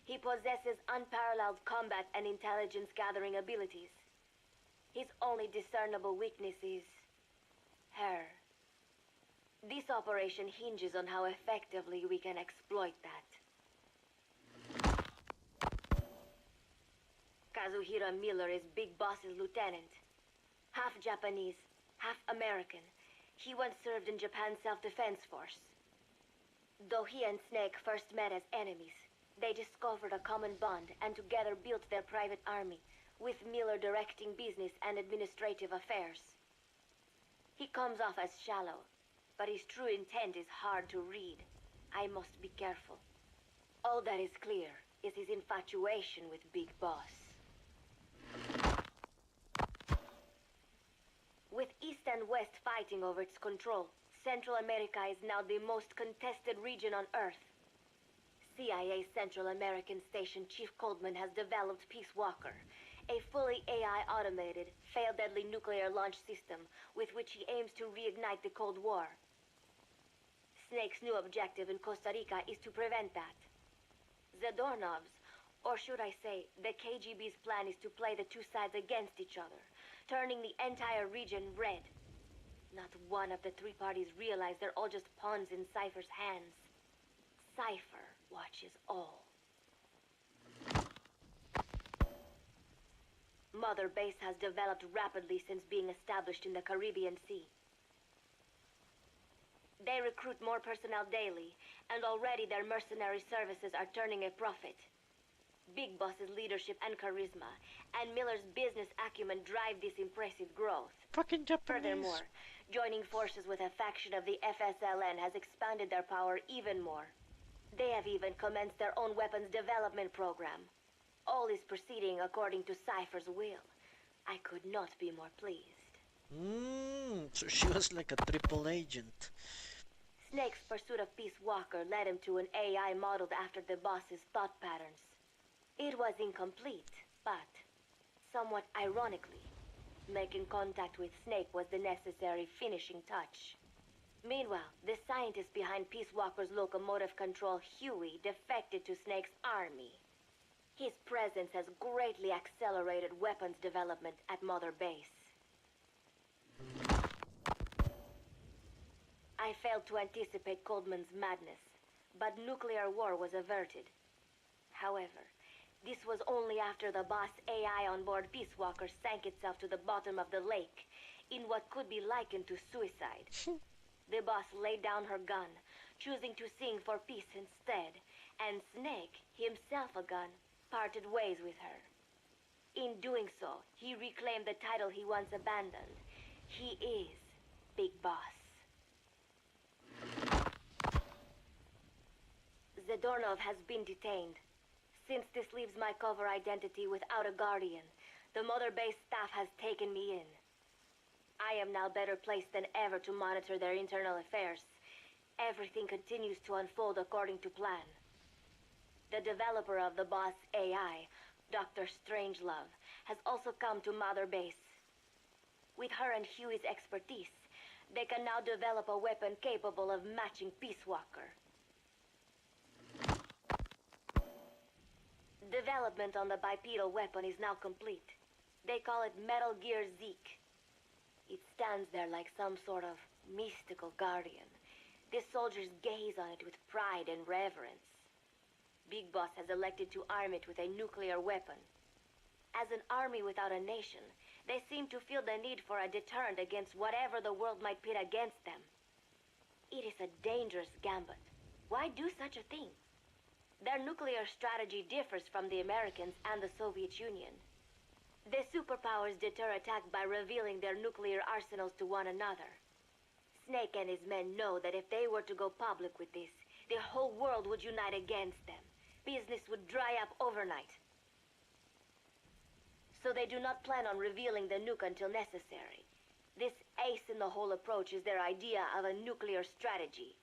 he possesses unparalleled combat and intelligence-gathering abilities. His only discernible weakness is her. This operation hinges on how effectively we can exploit that. Kazuhira Miller is Big Boss's lieutenant. Half Japanese, half American. He once served in Japan's self-defense force. Though he and Snake first met as enemies, they discovered a common bond and together built their private army, with Miller directing business and administrative affairs. He comes off as shallow, but his true intent is hard to read. I must be careful. All that is clear is his infatuation with Big Boss. With East and West fighting over its control, Central America is now the most contested region on Earth. CIA Central American Station Chief Coldman has developed Peace Walker, a fully AI-automated, fail-deadly nuclear launch system with which he aims to reignite the Cold War. Snake's new objective in Costa Rica is to prevent that. Zadornov's, or should I say, the KGB's plan is to play the two sides against each other, turning the entire region red. Not one of the three parties realize they're all just pawns in Cypher's hands. Cypher Mother Base has developed rapidly since being established in the Caribbean Sea. They recruit more personnel daily, and already their mercenary services are turning a profit. Big Boss's leadership and charisma, and Miller's business acumen drive this impressive growth. Fucking Japanese. Furthermore, joining forces with a faction of the FSLN has expanded their power even more. They have even commenced their own weapons development program. All is proceeding according to Cypher's will. I could not be more pleased. So she was like a triple agent. Snake's pursuit of Peace Walker led him to an AI modeled after the boss's thought patterns. It was incomplete, but, somewhat ironically, making contact with Snake was the necessary finishing touch. Meanwhile, the scientist behind Peace Walker's locomotive control, Huey, defected to Snake's army. His presence has greatly accelerated weapons development at Mother Base. I failed to anticipate Coldman's madness, but nuclear war was averted. However, this was only after the boss AI on board Peace Walker sank itself to the bottom of the lake in what could be likened to suicide. The boss laid down her gun, choosing to sing for peace instead, and Snake, himself a gun, parted ways with her. In doing so, he reclaimed the title he once abandoned. He is Big Boss. Zadornov has been detained. Since this leaves my cover identity without a guardian, the Mother Base staff has taken me in. I am now better placed than ever to monitor their internal affairs. Everything continues to unfold according to plan. The developer of the boss AI, Dr. Strangelove, has also come to Mother Base. With her and Huey's expertise, they can now develop a weapon capable of matching Peace Walker. Development on the bipedal weapon is now complete. They call it Metal Gear Zeke. It stands there like some sort of mystical guardian. The soldiers gaze on it with pride and reverence. Big Boss has elected to arm it with a nuclear weapon. As an army without a nation, they seem to feel the need for a deterrent against whatever the world might pit against them. It is a dangerous gambit. Why do such a thing? Their nuclear strategy differs from the Americans and the Soviet Union. The superpowers deter attack by revealing their nuclear arsenals to one another. Snake and his men know that if they were to go public with this, the whole world would unite against them. Business would dry up overnight. So they do not plan on revealing the nuke until necessary. This ace-in-the-hole approach is their idea of a nuclear strategy.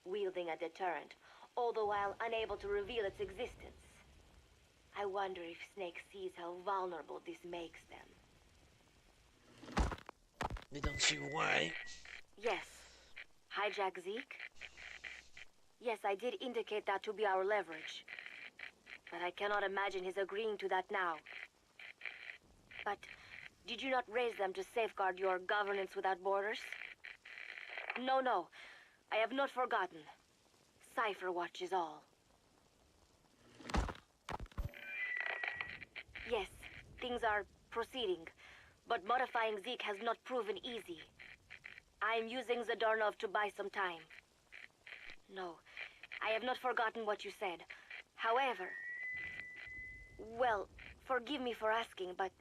Wielding a deterrent, all the while unable to reveal its existence. I wonder if Snake sees how vulnerable this makes them. We don't see why. Yes. Hijack Zeke? Yes, I did indicate that to be our leverage. But I cannot imagine his agreeing to that now. But did you not raise them to safeguard your governance without borders? No. I have not forgotten. Cypher watches all. Yes, things are proceeding, but modifying Zeke has not proven easy. I am using Zadornov to buy some time. No, I have not forgotten what you said. However, well, forgive me for asking, but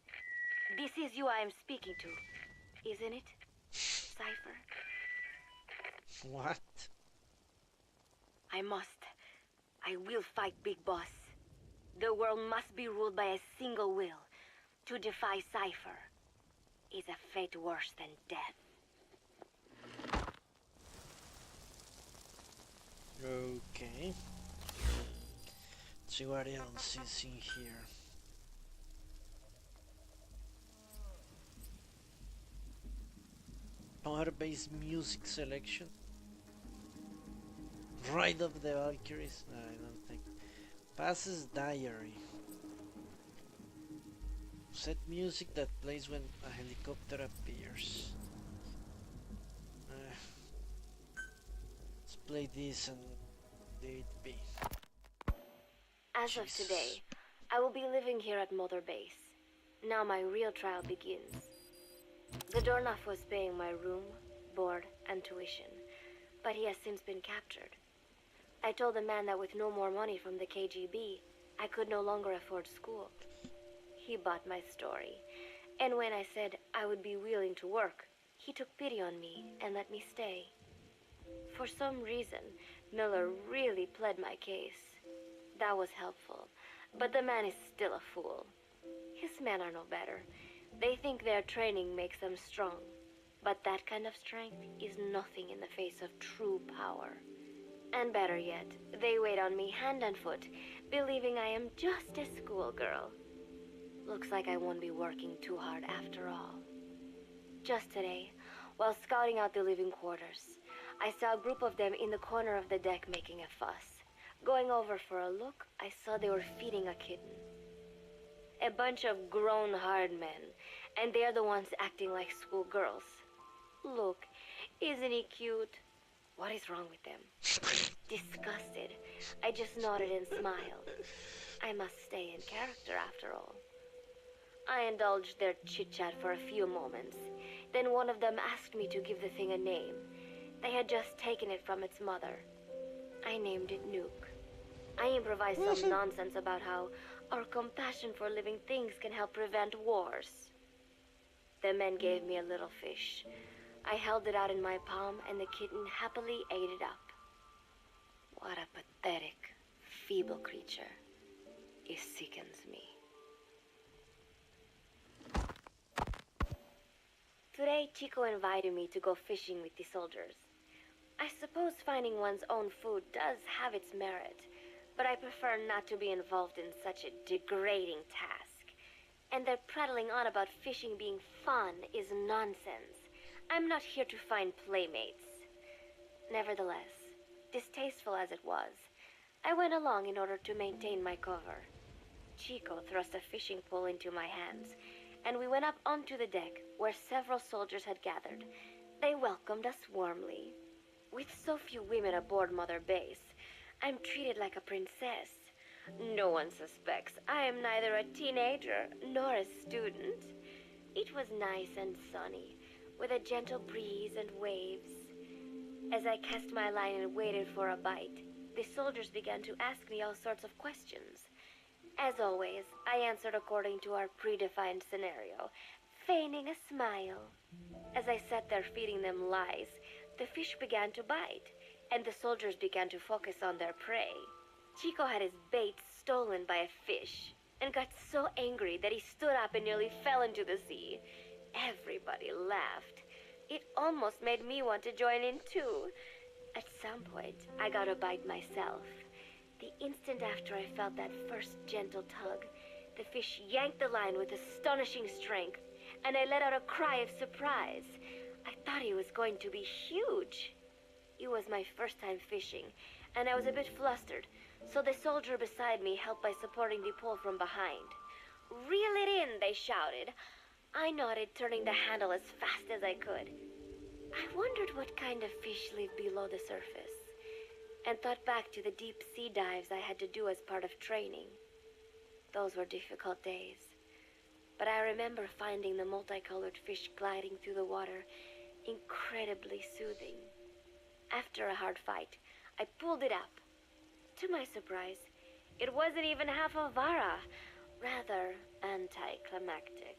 this is you I am speaking to, isn't it, Cypher? What? I will fight Big Boss. The world must be ruled by a single will. To defy Cypher is a fate worse than death. Okay. Let's see what else is in here. Power-based music selection. Ride of the Valkyries? No, I don't think. Passes diary. Set music that plays when a helicopter appears. Let's play this and let it be. As of today, I will be living here at Mother Base. Now my real trial begins. The Dornoff was paying my room, board, and tuition, but he has since been captured. I told the man that with no more money from the KGB, I could no longer afford school. He bought my story, and when I said I would be willing to work, he took pity on me and let me stay. For some reason, Miller really pled my case. That was helpful, but the man is still a fool. His men are no better. They think their training makes them strong, but that kind of strength is nothing in the face of true power. And better yet, they wait on me hand and foot, believing I am just a schoolgirl. Looks like I won't be working too hard after all. Just today, while scouting out the living quarters, I saw a group of them in the corner of the deck making a fuss. Going over for a look, I saw they were feeding a kitten. A bunch of grown hard men, and they're the ones acting like schoolgirls. Look, isn't he cute? What is wrong with them? Disgusted, I just nodded and smiled. I must stay in character after all. I indulged their chit-chat for a few moments. Then one of them asked me to give the thing a name. They had just taken it from its mother. I named it Nuke. I improvised some nonsense about how our compassion for living things can help prevent wars. The men gave me a little fish. I held it out in my palm, and the kitten happily ate it up. What a pathetic, feeble creature. It sickens me. Today, Chico invited me to go fishing with the soldiers. I suppose finding one's own food does have its merit, but I prefer not to be involved in such a degrading task. And their prattling on about fishing being fun is nonsense. I'm not here to find playmates. Nevertheless, distasteful as it was, I went along in order to maintain my cover. Chico thrust a fishing pole into my hands, and we went up onto the deck where several soldiers had gathered. They welcomed us warmly. With so few women aboard Mother Base, I'm treated like a princess. No one suspects I am neither a teenager nor a student. It was nice and sunny, with a gentle breeze and waves. As I cast my line and waited for a bite, the soldiers began to ask me all sorts of questions. As always, I answered according to our predefined scenario, feigning a smile. As I sat there feeding them lies, the fish began to bite, and the soldiers began to focus on their prey. Chico had his bait stolen by a fish, and got so angry that he stood up and nearly fell into the sea. Everybody laughed. It almost made me want to join in too. At some point, I got a bite myself. The instant after I felt that first gentle tug, the fish yanked the line with astonishing strength, and I let out a cry of surprise. I thought he was going to be huge. It was my first time fishing, and I was a bit flustered, so the soldier beside me helped by supporting the pole from behind. "Reel it in," they shouted. I nodded, turning the handle as fast as I could. I wondered what kind of fish live below the surface, and thought back to the deep sea dives I had to do as part of training. Those were difficult days, but I remember finding the multicolored fish gliding through the water incredibly soothing. After a hard fight, I pulled it up. To my surprise, it wasn't even half a vara, rather anticlimactic.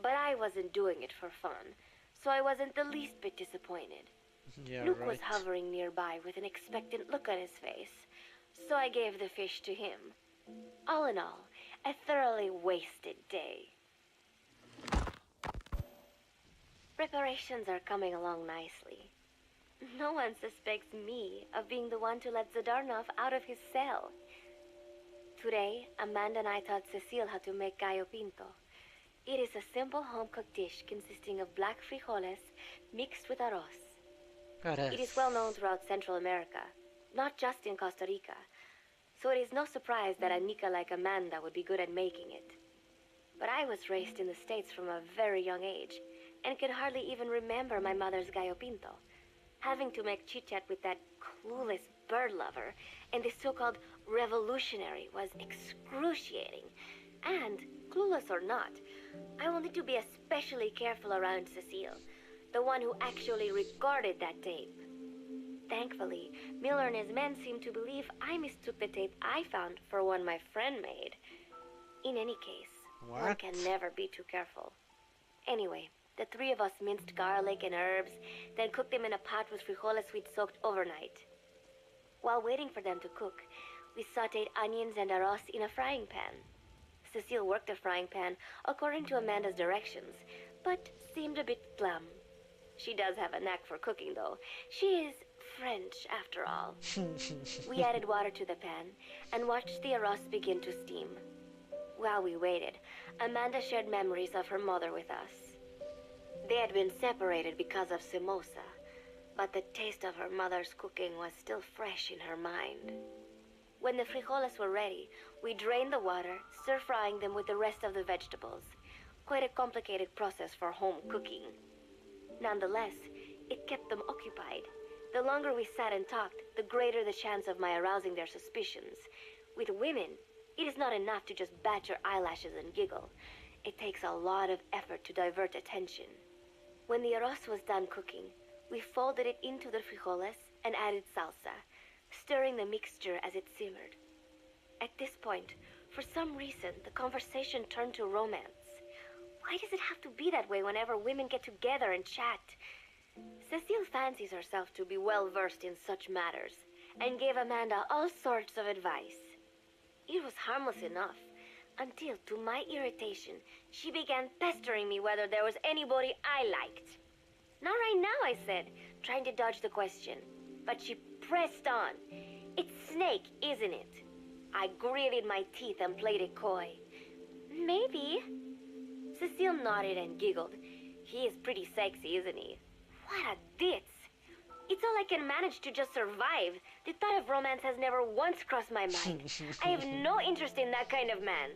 But I wasn't doing it for fun, so I wasn't the least bit disappointed. Yeah, Luke right. was hovering nearby with an expectant look on his face, so I gave the fish to him. All in all, a thoroughly wasted day. Preparations are coming along nicely. No one suspects me of being the one to let Zadornov out of his cell. Today, Amanda and I taught Cecile how to make gallo pinto. It is a simple home-cooked dish consisting of black frijoles mixed with arroz. It is well known throughout Central America, not just in Costa Rica, so it is no surprise that a Nica like Amanda would be good at making it. But I was raised in the States from a very young age, and could hardly even remember my mother's gallo pinto. Having to make chit-chat with that clueless bird lover and the so-called revolutionary was excruciating. And, clueless or not, I will need to be especially careful around Cecile, the one who actually recorded that tape. Thankfully, Miller and his men seem to believe I mistook the tape I found for one my friend made. In any case, one can never be too careful. Anyway, the three of us minced garlic and herbs, then cooked them in a pot with frijoles we'd soaked overnight. While waiting for them to cook, we sautéed onions and arroz in a frying pan. Cecile worked the frying pan according to Amanda's directions, but seemed a bit glum. She does have a knack for cooking, though. She is French, after all. We added water to the pan and watched the arroz begin to steam. While we waited, Amanda shared memories of her mother with us. They had been separated because of Simosa, but the taste of her mother's cooking was still fresh in her mind. When the frijoles were ready, we drained the water, stir-frying them with the rest of the vegetables. Quite a complicated process for home cooking. Nonetheless, it kept them occupied. The longer we sat and talked, the greater the chance of my arousing their suspicions. With women, it is not enough to just bat your eyelashes and giggle. It takes a lot of effort to divert attention. When the arroz was done cooking, we folded it into the frijoles and added salsa, stirring the mixture as it simmered. At this point, for some reason, the conversation turned to romance. Why does it have to be that way whenever women get together and chat? Cecile fancies herself to be well-versed in such matters, and gave Amanda all sorts of advice. It was harmless enough, until, to my irritation, she began pestering me whether there was anybody I liked. Not right now, I said, trying to dodge the question. But she pressed on. It's Snake, isn't it? I gritted my teeth and played it coy. Maybe. Cecile nodded and giggled. He is pretty sexy, isn't he? What a ditz. It's all I can manage to just survive. The thought of romance has never once crossed my mind. I have no interest in that kind of man.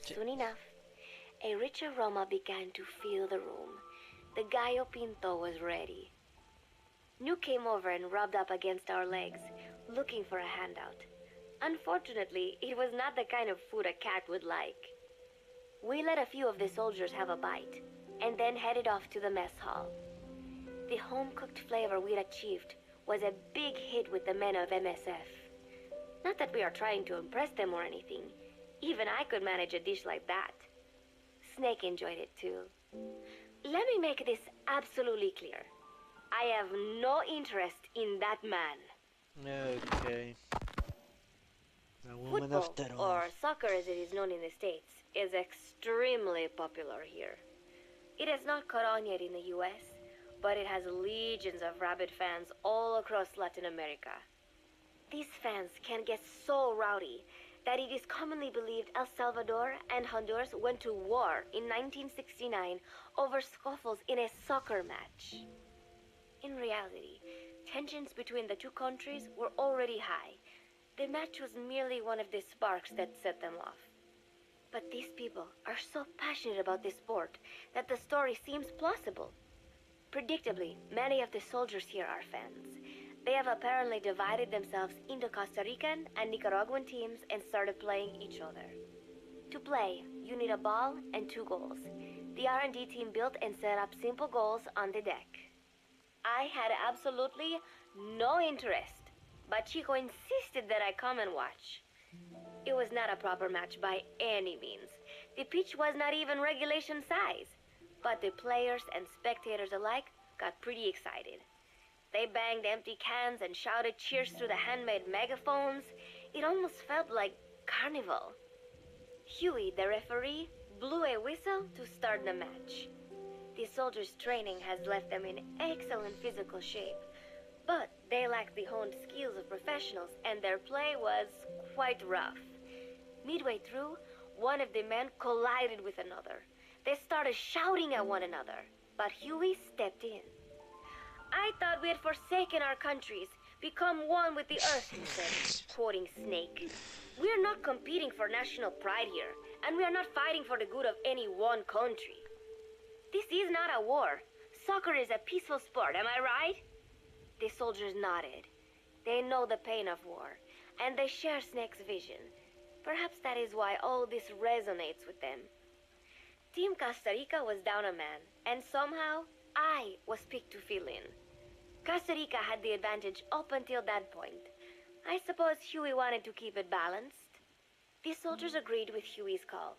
Soon enough, a rich aroma began to fill the room. The gallo pinto was ready. New came over and rubbed up against our legs, looking for a handout. Unfortunately, it was not the kind of food a cat would like. We let a few of the soldiers have a bite, and then headed off to the mess hall. The home-cooked flavor we'd achieved was a big hit with the men of MSF. Not that we are trying to impress them or anything. Even I could manage a dish like that. Snake enjoyed it too. Let me make this absolutely clear. I have no interest in that man. Okay. A woman Football, after all. or soccer as it is known in the States, is extremely popular here. It has not caught on yet in the US, but it has legions of rabid fans all across Latin America. These fans can get so rowdy that it is commonly believed El Salvador and Honduras went to war in 1969 over scuffles in a soccer match. In reality, tensions between the two countries were already high. The match was merely one of the sparks that set them off. But these people are so passionate about this sport that the story seems plausible. Predictably, many of the soldiers here are fans. They have apparently divided themselves into Costa Rican and Nicaraguan teams and started playing each other. To play, you need a ball and 2 goals. The R&D team built and set up simple goals on the deck. I had absolutely no interest, but Chico insisted that I come and watch. It was not a proper match by any means. The pitch was not even regulation size, but the players and spectators alike got pretty excited. They banged empty cans and shouted cheers through the handmade megaphones. It almost felt like carnival. Huey, the referee, blew a whistle to start the match. The soldiers' training has left them in excellent physical shape, but they lacked the honed skills of professionals and their play was quite rough. Midway through, one of the men collided with another. They started shouting at one another, but Huey stepped in. I thought we had forsaken our countries, become one with the earth, he said, quoting Snake. We are not competing for national pride here, and we are not fighting for the good of any one country. This is not a war. Soccer is a peaceful sport, am I right? The soldiers nodded. They know the pain of war, and they share Snake's vision. Perhaps that is why all this resonates with them. Team Costa Rica was down a man, and somehow I was picked to fill in. Costa Rica had the advantage up until that point. I suppose Huey wanted to keep it balanced. The soldiers agreed with Huey's call.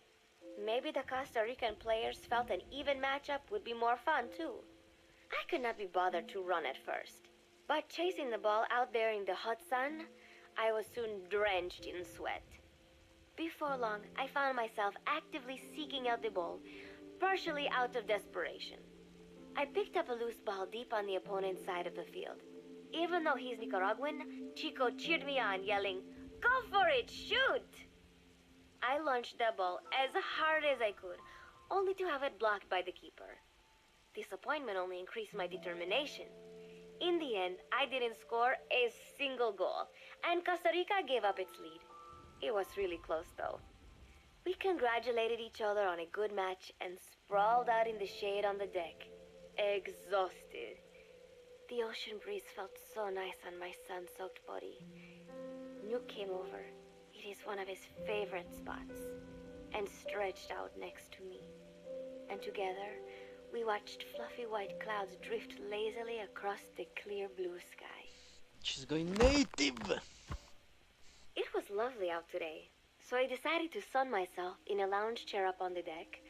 Maybe the Costa Rican players felt an even matchup would be more fun too. I could not be bothered to run at first, but chasing the ball out there in the hot sun, I was soon drenched in sweat. Before long, I found myself actively seeking out the ball, partially out of desperation. I picked up a loose ball deep on the opponent's side of the field. Even though he's Nicaraguan, Chico cheered me on, yelling, "Go for it, shoot!" I launched the ball as hard as I could, only to have it blocked by the keeper. Disappointment only increased my determination. In the end, I didn't score a single goal, and Costa Rica gave up its lead. It was really close, though. We congratulated each other on a good match and sprawled out in the shade on the deck, exhausted. The ocean breeze felt so nice on my sun-soaked body. Nuke came over. It is one of his favorite spots, and stretched out next to me. And together, we watched fluffy white clouds drift lazily across the clear blue sky. She's going native! It was lovely out today, so I decided to sun myself in a lounge chair up on the deck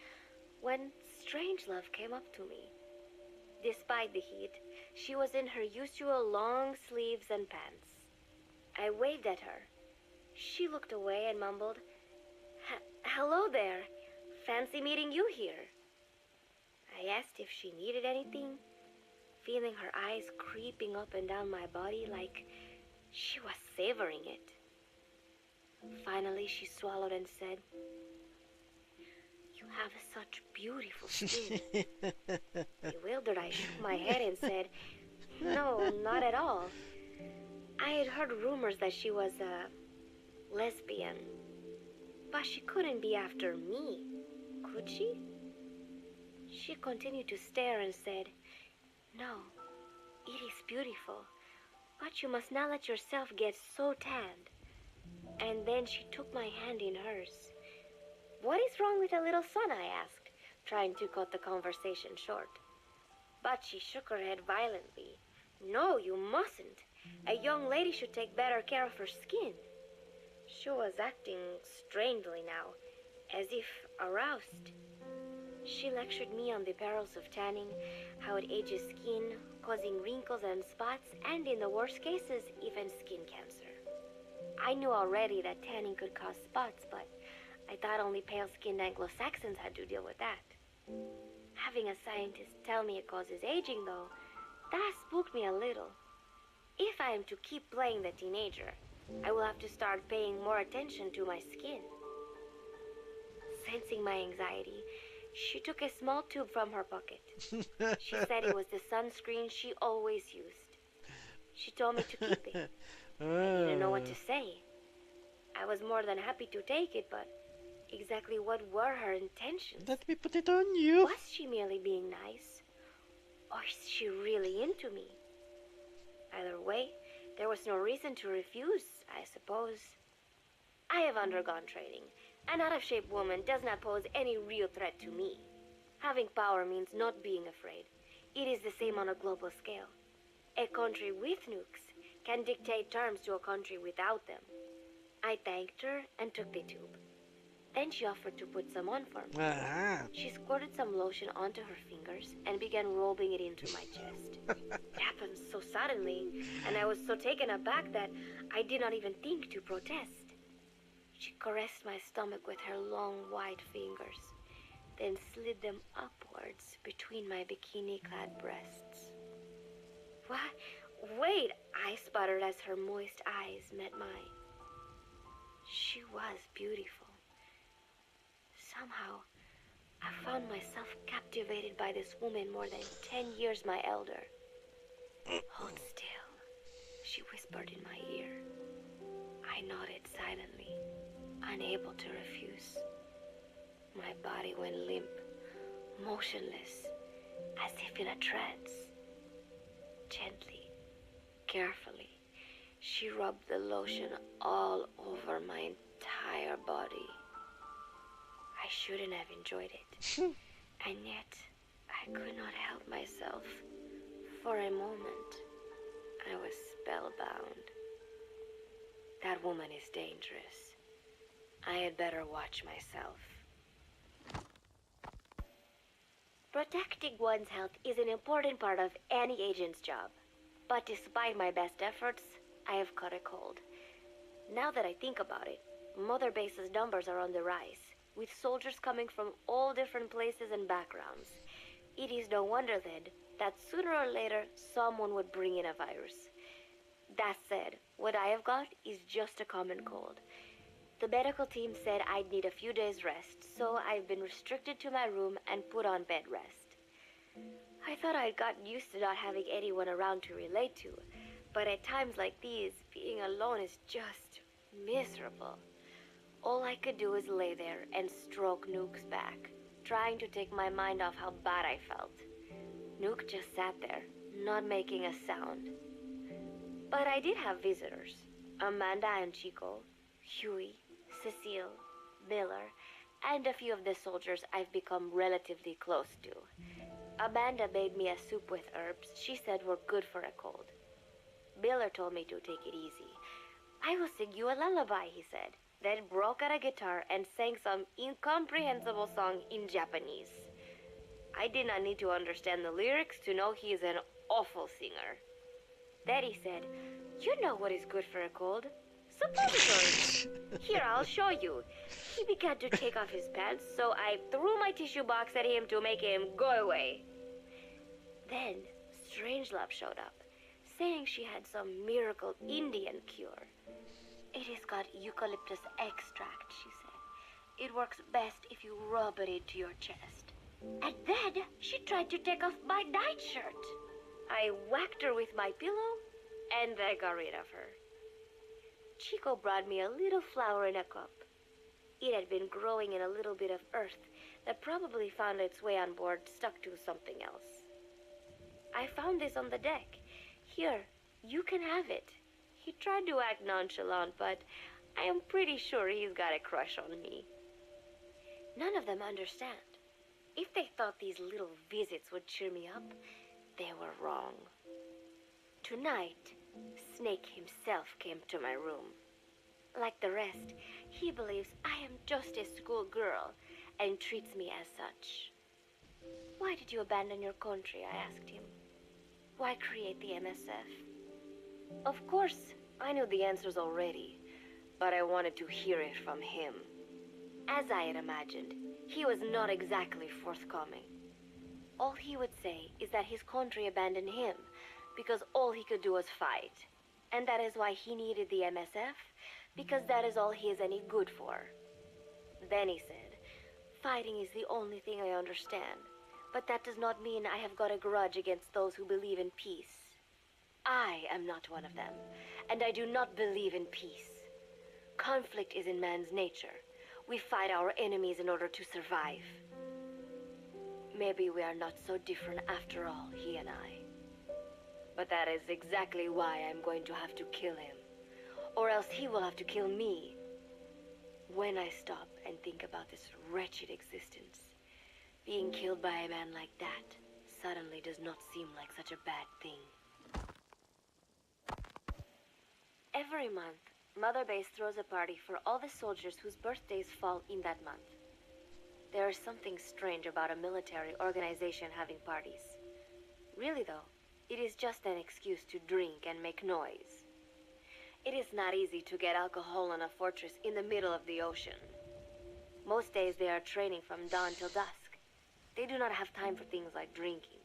when Strangelove came up to me. Despite the heat, she was in her usual long sleeves and pants. I waved at her. She looked away and mumbled, "Hello there. Fancy meeting you here." I asked if she needed anything, feeling her eyes creeping up and down my body like she was savoring it. Finally, she swallowed and said, "You have such beautiful skin." Bewildered, I shook my head and said, "No, not at all. I had heard rumors that she was a lesbian, but she couldn't be after me, could she?" She continued to stare and said, "No, it is beautiful, but you must not let yourself get so tanned." And then she took my hand in hers. "What is wrong with a little sun?" I asked, trying to cut the conversation short. But she shook her head violently. "No, you mustn't. A young lady should take better care of her skin." She was acting strangely now, as if aroused. She lectured me on the perils of tanning, how it ages skin, causing wrinkles and spots, and in the worst cases, even skin cancer. I knew already that tanning could cause spots, but I thought only pale-skinned Anglo-Saxons had to deal with that. Having a scientist tell me it causes aging, though, that spooked me a little. If I am to keep playing the teenager, I will have to start paying more attention to my skin. Sensing my anxiety, she took a small tube from her pocket. She said it was the sunscreen she always used. She told me to keep it. I didn't know what to say. I was more than happy to take it, but exactly what were her intentions? Let me put it on you. Was she merely being nice? Or is she really into me? Either way, there was no reason to refuse, I suppose. I have undergone training. An out-of-shape woman does not pose any real threat to me. Having power means not being afraid. It is the same on a global scale. A country with nukes can dictate terms to a country without them. I thanked her and took the tube. Then she offered to put some on for me. She squirted some lotion onto her fingers and began rolling it into my chest. It happened so suddenly, and I was so taken aback that I did not even think to protest. She caressed my stomach with her long white fingers, then slid them upwards between my bikini-clad breasts. "What? Wait," I sputtered as her moist eyes met mine. She was beautiful. Somehow, I found myself captivated by this woman more than 10 years my elder. "Hold still," she whispered in my ear. I nodded silently, unable to refuse. My body went limp, motionless, as if in a trance. Gently, carefully, she rubbed the lotion all over my entire body. I I shouldn't have enjoyed it. And yet, I could not help myself. For a moment, I was spellbound. That woman is dangerous. I had better watch myself. Protecting one's health is an important part of any agent's job. But despite my best efforts, I have caught a cold. Now that I think about it, Mother Base's numbers are on the rise, with soldiers coming from all different places and backgrounds. It is no wonder then that sooner or later someone would bring in a virus. That said, what I have got is just a common cold. The medical team said I'd need a few days rest, so I've been restricted to my room and put on bed rest. I thought I'd gotten used to not having anyone around to relate to, but at times like these, being alone is just miserable. All I could do was lay there and stroke Nuke's back, trying to take my mind off how bad I felt. Nuke just sat there, not making a sound. But I did have visitors. Amanda and Chico, Huey, Cecile, Miller, and a few of the soldiers I've become relatively close to. Amanda made me a soup with herbs she said were good for a cold. Miller told me to take it easy. I will sing you a lullaby, he said, then broke out a guitar and sang some incomprehensible song in Japanese. I did not need to understand the lyrics to know he is an awful singer. Then he said, "You know what is good for a cold? Suppositories. Here, I'll show you." He began to take off his pants, so I threw my tissue box at him to make him go away. Then Strangelove showed up, saying she had some miracle Indian cure. "It has got eucalyptus extract," she said. "It works best if you rub it into your chest." And then she tried to take off my nightshirt. I whacked her with my pillow, and I got rid of her. Chico brought me a little flower in a cup. It had been growing in a little bit of earth that probably found its way on board, stuck to something else. "I found this on the deck. Here, you can have it." He tried to act nonchalant, but I am pretty sure he's got a crush on me. None of them understand. If they thought these little visits would cheer me up, they were wrong. Tonight, Snake himself came to my room. Like the rest, he believes I am just a schoolgirl and treats me as such. "Why did you abandon your country?" I asked him. "Why create the MSF?" Of course, I knew the answers already, but I wanted to hear it from him. As I had imagined, he was not exactly forthcoming. All he would say is that his country abandoned him because all he could do was fight, and that is why he needed the MSF, because that is all he is any good for. Then he said, "Fighting is the only thing I understand, but that does not mean I have got a grudge against those who believe in peace. I am not one of them, and I do not believe in peace. Conflict is in man's nature. We fight our enemies in order to survive. Maybe we are not so different after all, he and I. But that is exactly why I'm going to have to kill him, or else he will have to kill me. When I stop and think about this wretched existence, being killed by a man like that suddenly does not seem like such a bad thing." Every month, Mother Base throws a party for all the soldiers whose birthdays fall in that month. There is something strange about a military organization having parties. Really though, it is just an excuse to drink and make noise. It is not easy to get alcohol in a fortress in the middle of the ocean. Most days they are training from dawn till dusk. They do not have time for things like drinking.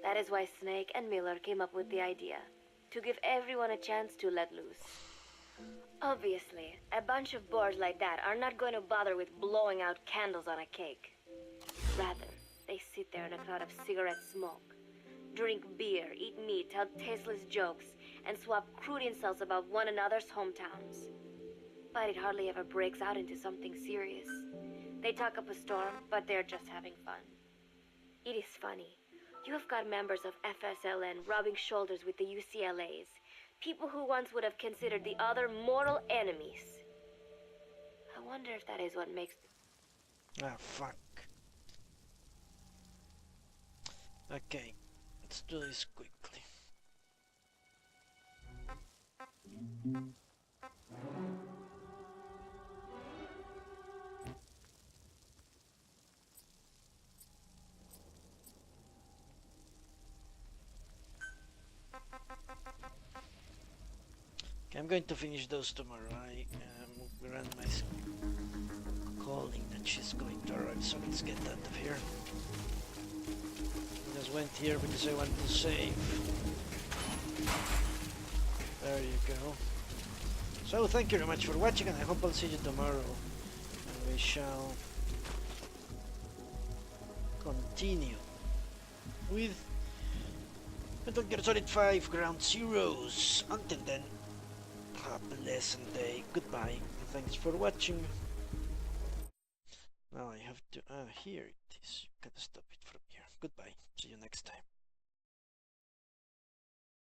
That is why Snake and Miller came up with the idea, to give everyone a chance to let loose. Obviously, a bunch of boors like that are not going to bother with blowing out candles on a cake. Rather, they sit there in a cloud of cigarette smoke, drink beer, eat meat, tell tasteless jokes, and swap crude insults about one another's hometowns. But it hardly ever breaks out into something serious. They talk up a storm, but they're just having fun. It is funny. You have got members of FSLN rubbing shoulders with the UCLAs, people who once would have considered the other mortal enemies. I wonder if that is what makes... Ah, fuck. Okay, let's do this quickly. Okay, I'm going to finish those tomorrow. I ran my calling that she's going to arrive, so let's get out of here. I just went here because I want to save. There you go. So thank you very much for watching, and I hope I'll see you tomorrow. And we shall continue with Metal Gear Solid 5 Ground Zeroes. Until then, have a pleasant day. Goodbye. Thanks for watching. Now I have to... here it is. You can stop it from here. Goodbye. See you next time.